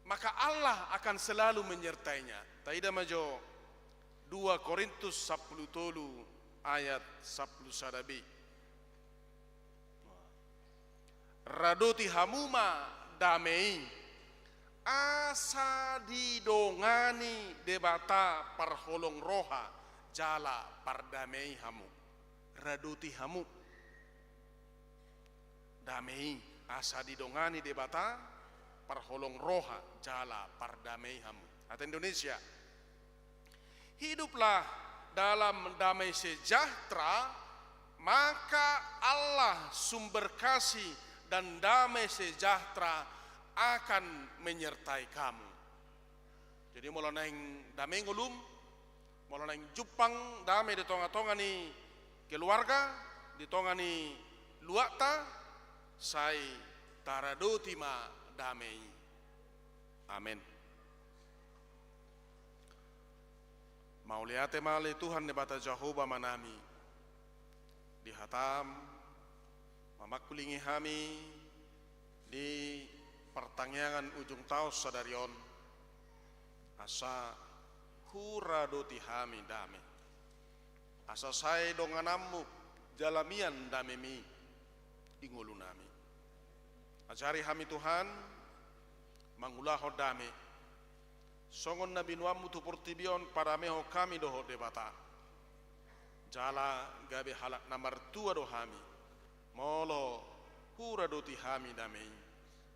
maka Allah akan selalu menyertainya. Taida majo 2 Korintus 10 tolu ayat 10 sadabi. Radoti hamuma damei asa didongani debata parholong roha jala pardamei hamu. Radoti hamu damei asa didongani debata parholong roha jala pardamei hamu. Atau Indonesia, hiduplah dalam damai sejahtera, maka Allah sumber kasih dan damai sejahtera akan menyertai kamu. Jadi mulai naing damai ngulum, mulai naing Jepang damai di tonga-tonga ni keluarga, di tonga ni luakta, sai taradotima damai. Amin. Mau lihat male Tuhan ne bata Jehovah manami. Di hatam mamakulingi hami di pertanyaan ujung tahun sadarion asa hura doti hami dame asa saya donganammu jalamian dame mi di ngulu nami ajari hami Tuhan mangulaho dame songon nabi nuamu tu portibion pada meho kami doho debata jala gabe halak namar tua do hami molo hura doti hami dame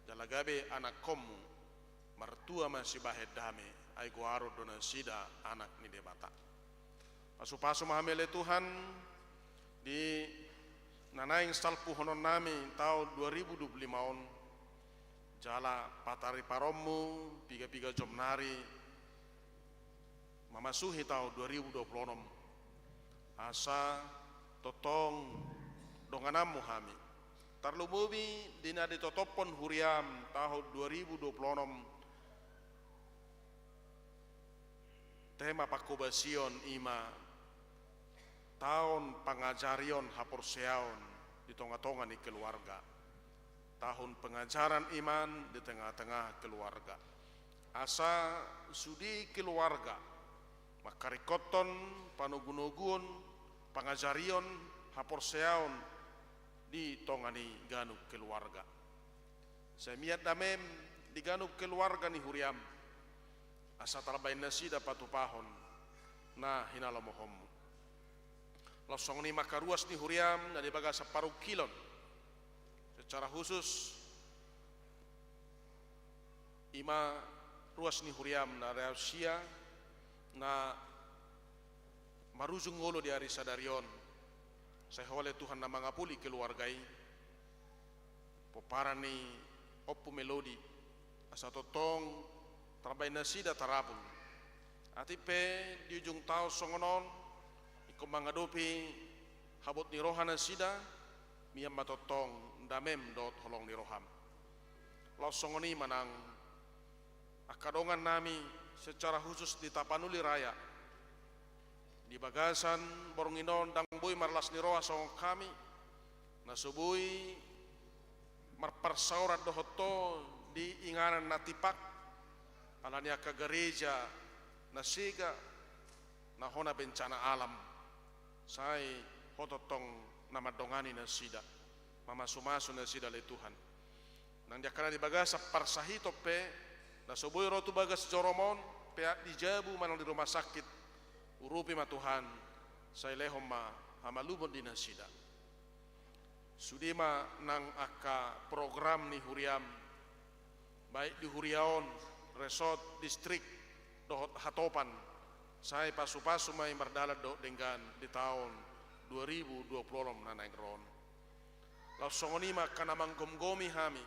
jala gabe anak komu martua masih bahe dame ai guaro dona sida anak ni debata pasu-pasu mahamele Tuhan di nanaing salpu honon nami tahun 2025 on jala patari paromu piga-piga jom nari mamasuhi tahun 2026 asa totong donganamu hami tarlumubi dina di totopon huriam tahun 2026 tema pakubasion ima tahun pengajarion haporseaon di tengah-tengah ni keluarga tahun pengajaran iman di tengah-tengah keluarga asa sudi keluarga makarikoton panugunugun pengajarion haporseaon di tongani ganuk keluarga semiat damem di ganuk keluarga ni huriam asa talabain nasi dapat upahon nah hinalamohommu losong ni makaruas ni huriam na di baga separuh kilon secara khusus ima ruas ni huriam na reusia na marujung ngolo di hari sadarion saya oleh Tuhan na mangapuli keluargai poparani oppu melodi asa totong tarabai nasida tarabun ati pe di ujung tau songonon iko mangadopi habot ni rohan nasida miyam matotong damem dot holong ni roham laos songoni manang akadongan nami secara khusus di Tapanuli Raya di bagasan boronginon dang boy marlas ni roha song kami nasubui marparsaurat dohoto di inganan natipak alania ke gereja nasiga nahona bencana alam sai hototong nama dongani nasida mama sumasu nasida le Tuhan nang dia kana di bagasa parsahito pe nasubui rotu bagas joromon pe dijabu manang di rumah sakit urupi ma Tuhan sai lehom ma hamalubon di nasida sudima nang aka program ni huriam baik di Huriaon resort distrik dohot hatopan saya pasu-pasu mai mardalat do dengan di tahun 2020 nanaik ron langsung nima kana manggom-gomi hami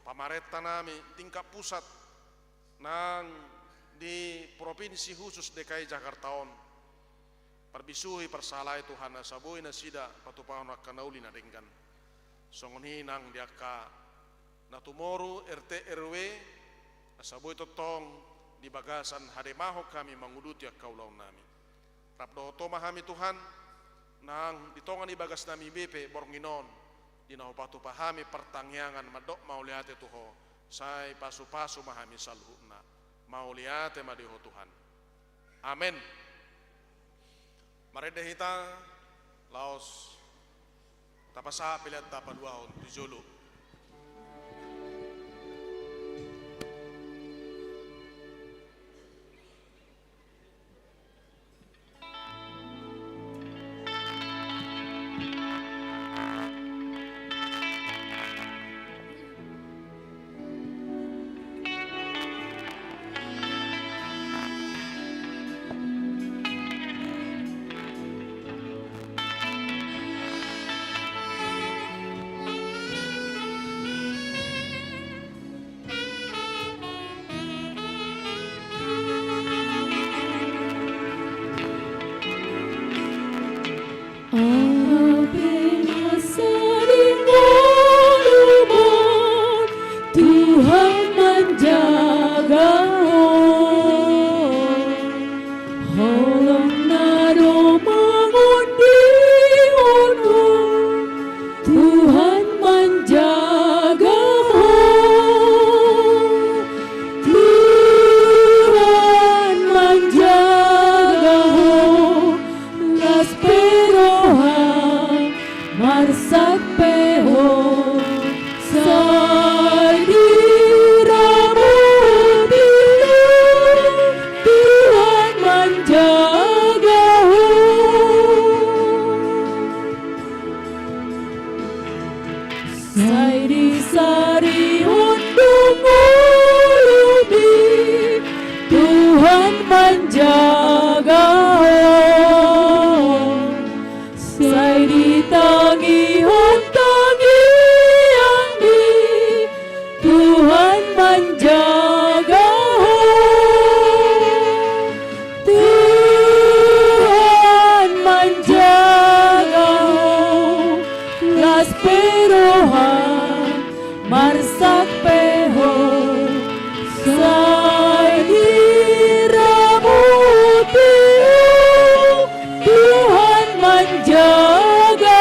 pamareta nami tingkat pusat nang di provinsi khusus DKI Jakarta on perbisuhi persalai Tuhan nasabui nasida patupahon akanauli na dengan songoni nang diaka natumoru RT RW asabui totong di bagasan hademaho kami menguduti kaulau nami rabdo toma hami Tuhan nang ditongan di bagas nami BP bornginon di naho patupahami pertangyangan madok mau liate tuho sai pasu-pasu mahami salhuna mau liate madiho Tuhan amin marede hita laos tapasa pilihan tapa dua on tujulu marsak peho sai diramu Tuhan menjaga sai disari undung ulubi Tuhan menjaga sai ditangi hontangi yang di Tuhan menjaga Tuhan menjaga las perohan marsak peho sai diramuti Tuhan menjaga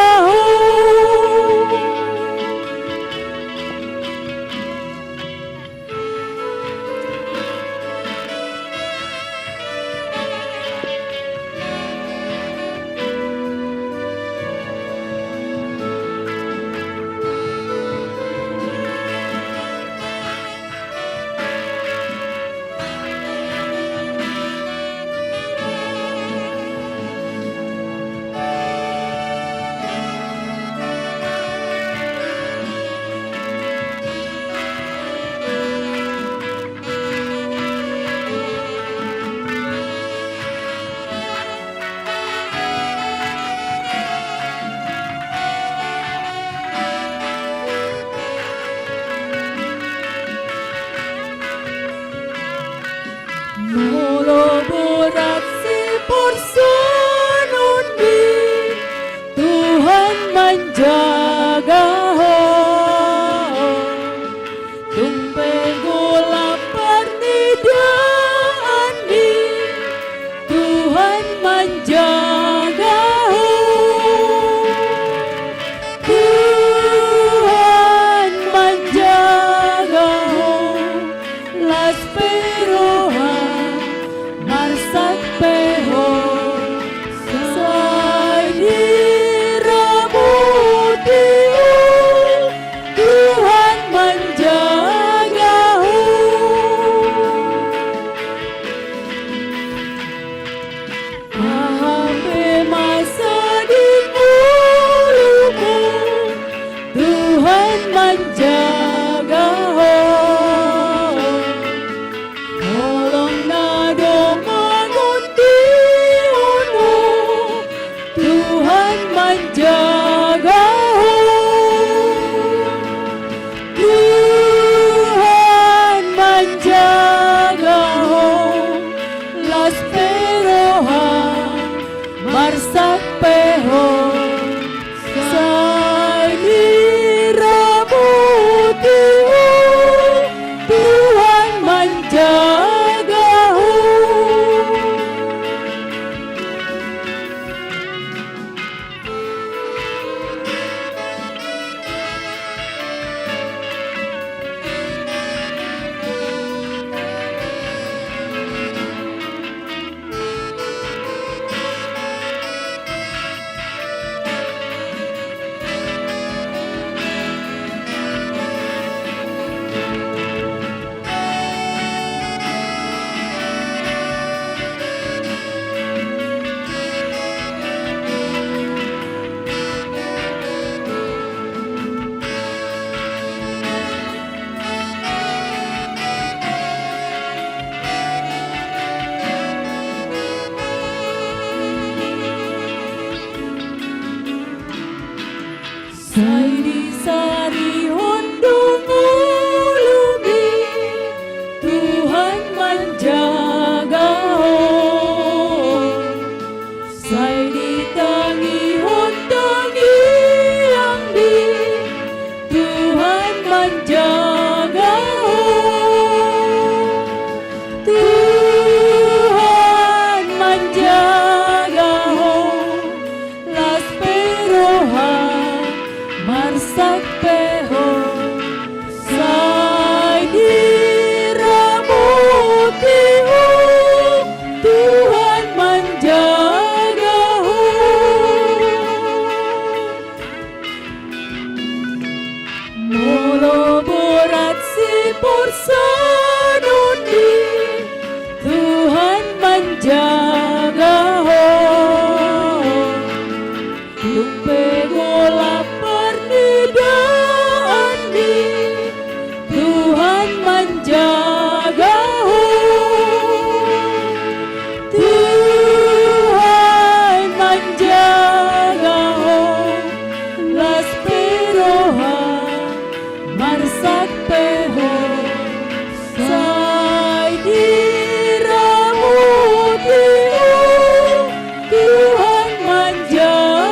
Molo borat si porson undi Tuhan menjaga Tumpe gula pernidaan di Tuhan menjaga Tuhan menjaga las perohan marsak peho sai diramuti Tuhan menjaga Mahambe masa di mulumu Tuhan menjaga Tolong nado mengundimu Tuhan menjaga Tuhan menjaga las perohan marsak peho sai diramuti Tuhan menjaga Sai disari undung ulubi Tuhan menjaga Sai ditangi hontangi yang di Tuhan menjaga Tuhan menjaga las perohan Tumpegola pernidaan di Tuhan menjagamu. Tuhan menjagamu. Las perohan marsak peho sai diramu Tuhan menjagamu.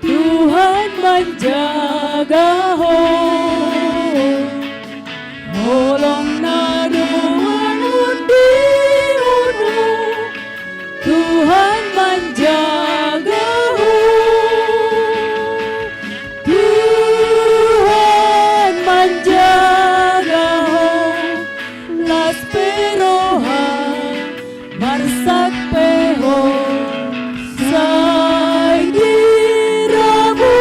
Tuhan menjagamu. Molong naduan undi-undu, Tuhan menjagamu. Tuhan menjagamu. Las perohan marsak peho sai diramu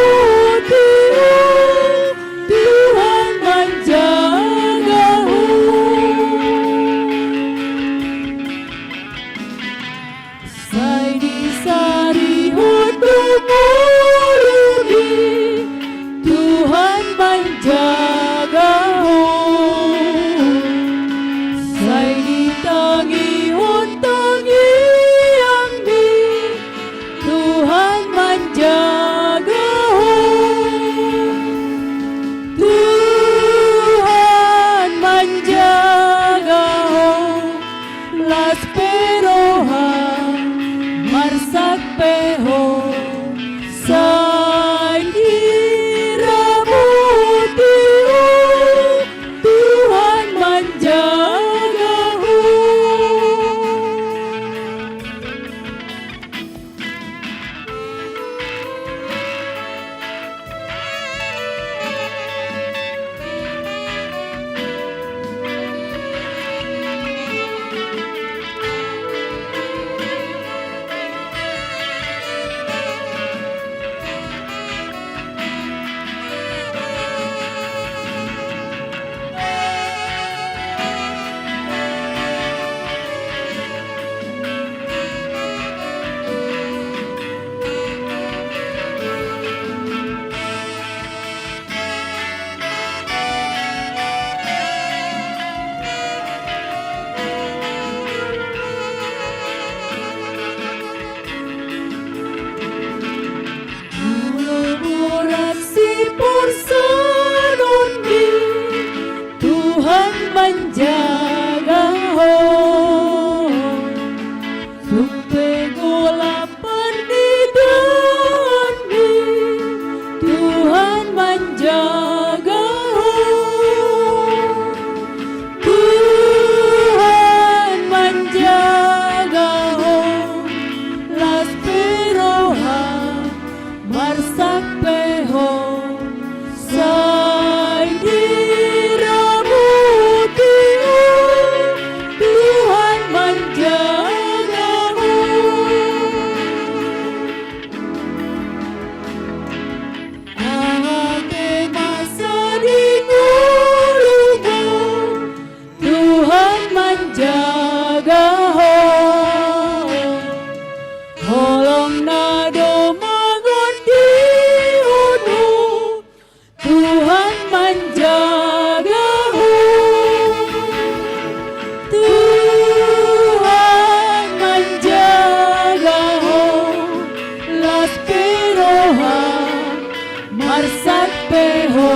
peho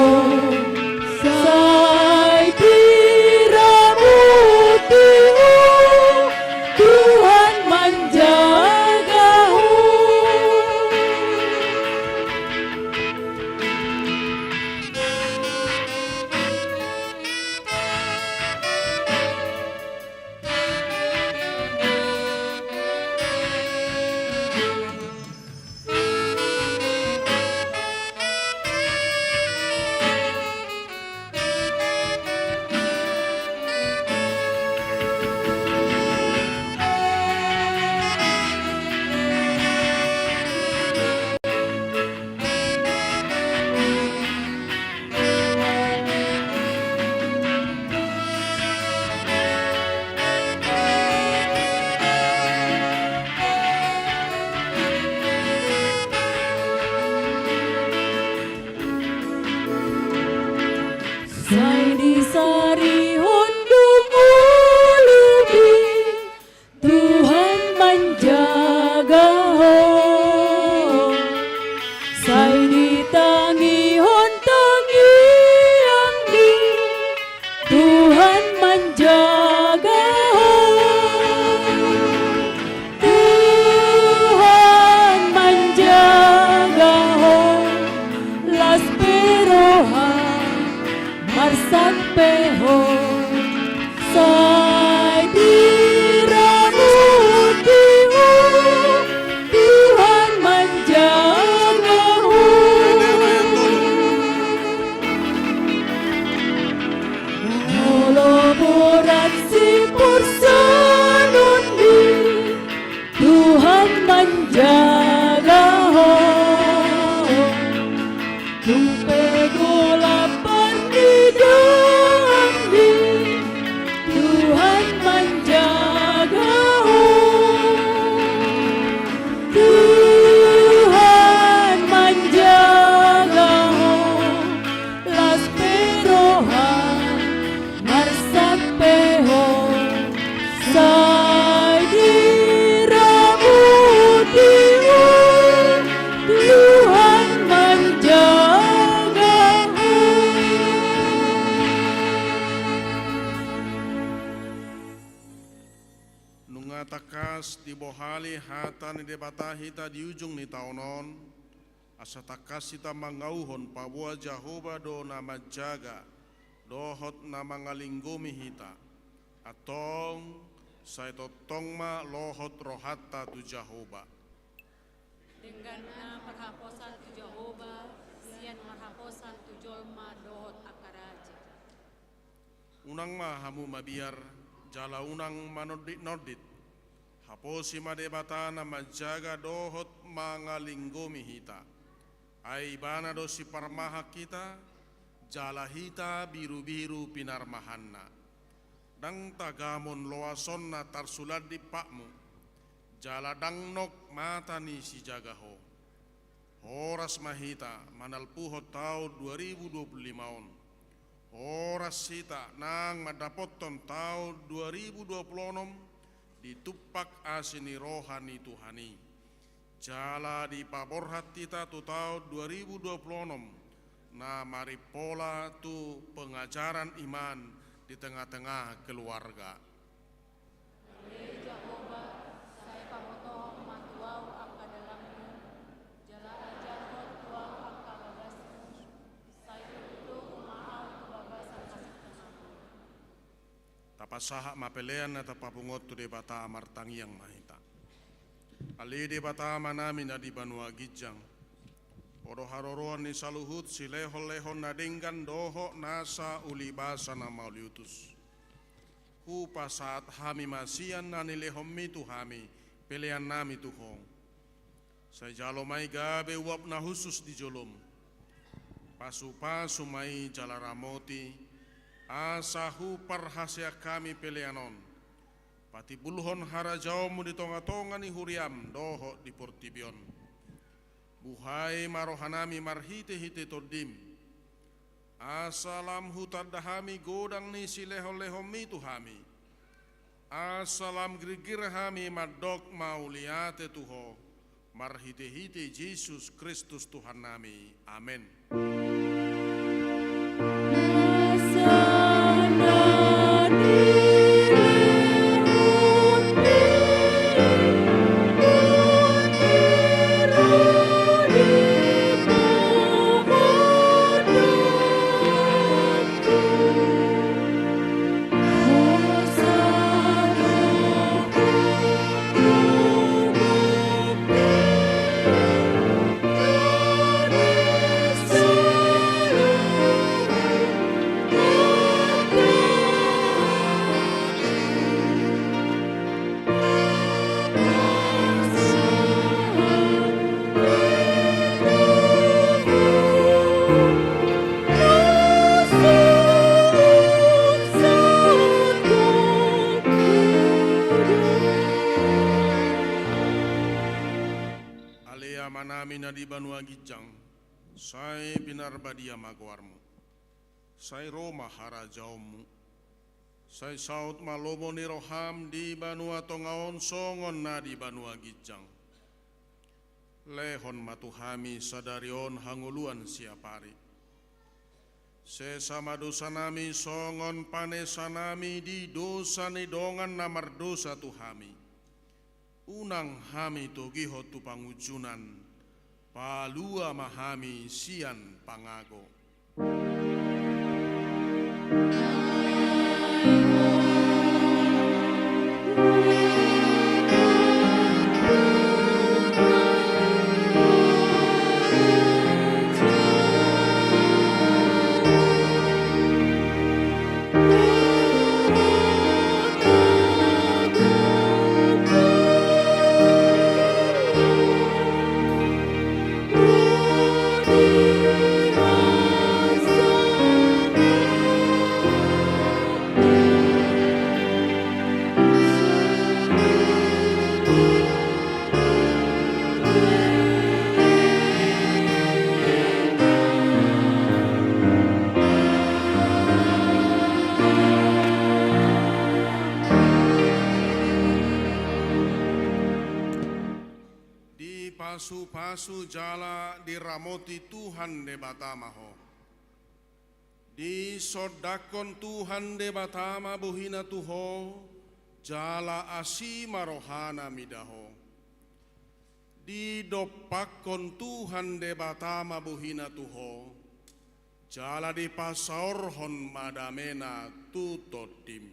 sai diramutiu Tuhan menjagamu. Sai disari hundung ulubi Tuhan menjaga ho. Sai ditangi hontangi yang di Tuhan menjaga ho. Tuhan menjaga ho. Las peroha Marsak peho sai diramutiu Tuhan menjagamu. Moloboran si pursanundi Tuhan menjagamu. Tumpe golapan di Tuhan menjagamu. Tuhan menjagamu. Las peroha marsak peho sai diramutiu Tuhan menjagamu. Nungatakas di bohali hata ni debata hita di ujung ni taunon asa takas hita mangauhon pabua Jehova do nama jaga dohot nama ngalinggomi hita atong sai totong ma lohot rohata tu Jehova. Dengan marhaposan tu Jehova sian marhaposan tu jolma dohot akaraja. Unang ma hamu mabiar jala unang manodit-nodit haposi madebata nama jaga dohot mangalinggomi hita ai bana do si parmaha kita jala hita biru-biru pinarmahanna dang tagamon loasonna tarsulad di pakmu jala dang nok mata ni si jagaho horas mahita manalpuho tau 2025 on horas sita nang madapoton tau 2026 ditupak asini rohani Tuhani jala di paborhat kita tu tau 2026 na maripola tu pengajaran iman di tengah-tengah keluarga. Jehova saya pamoto mantuau angka dalammu jala ajar hot tuau angka babas saya itu maau tu babas angka setengahmu. Tapasaha mapelean na tapapungot tu debata amartangi yang mahita. Ali debata manami na di Banua Gijang. Oro haroroan ni saluhut si lehon-lehon nadinggan doho nasa ulibasa na mauliutus. Hupa saat hami masian na nilehom mitu hami pelean nami tuhong. Saya jalomai gabe uap na husus di jolom. Pasu-pasu mai jalaramoti asahu parhasia kami peleanon. Pati bulhon harajaumu di tonga-tonga ni huriam doho di portibion. Buhai marohanami marhite-hite todim. Asalam hutadahami godang ni si lehon-lehon mitu hami. Asalam grigir hami madok mauliate tuho. Marhite-hite Yesus Kristus Tuhan nami. Amin. buhina di Banua Gijang, sai binar badia magwarmu, sai Roma harajaumu, sai saut malomo ni roham di Banua Tongaon songon na di Banua Gijang. Lehon matuhami sadarion hanguluan siapari. Sesama dosa nami songon panesanami di dosa ni dongan namar dosa tuhami. Unang hami togiho tu pangujunan, palua mahami sian pangago. Pasu-pasu jala diramoti Tuhan de batamaho. Di sodakon Tuhan de batama buhina tuho, jala asima rohana midaho. Di dopakon Tuhan de batama buhina tuho, jala di pasaorhon madamena tutotim.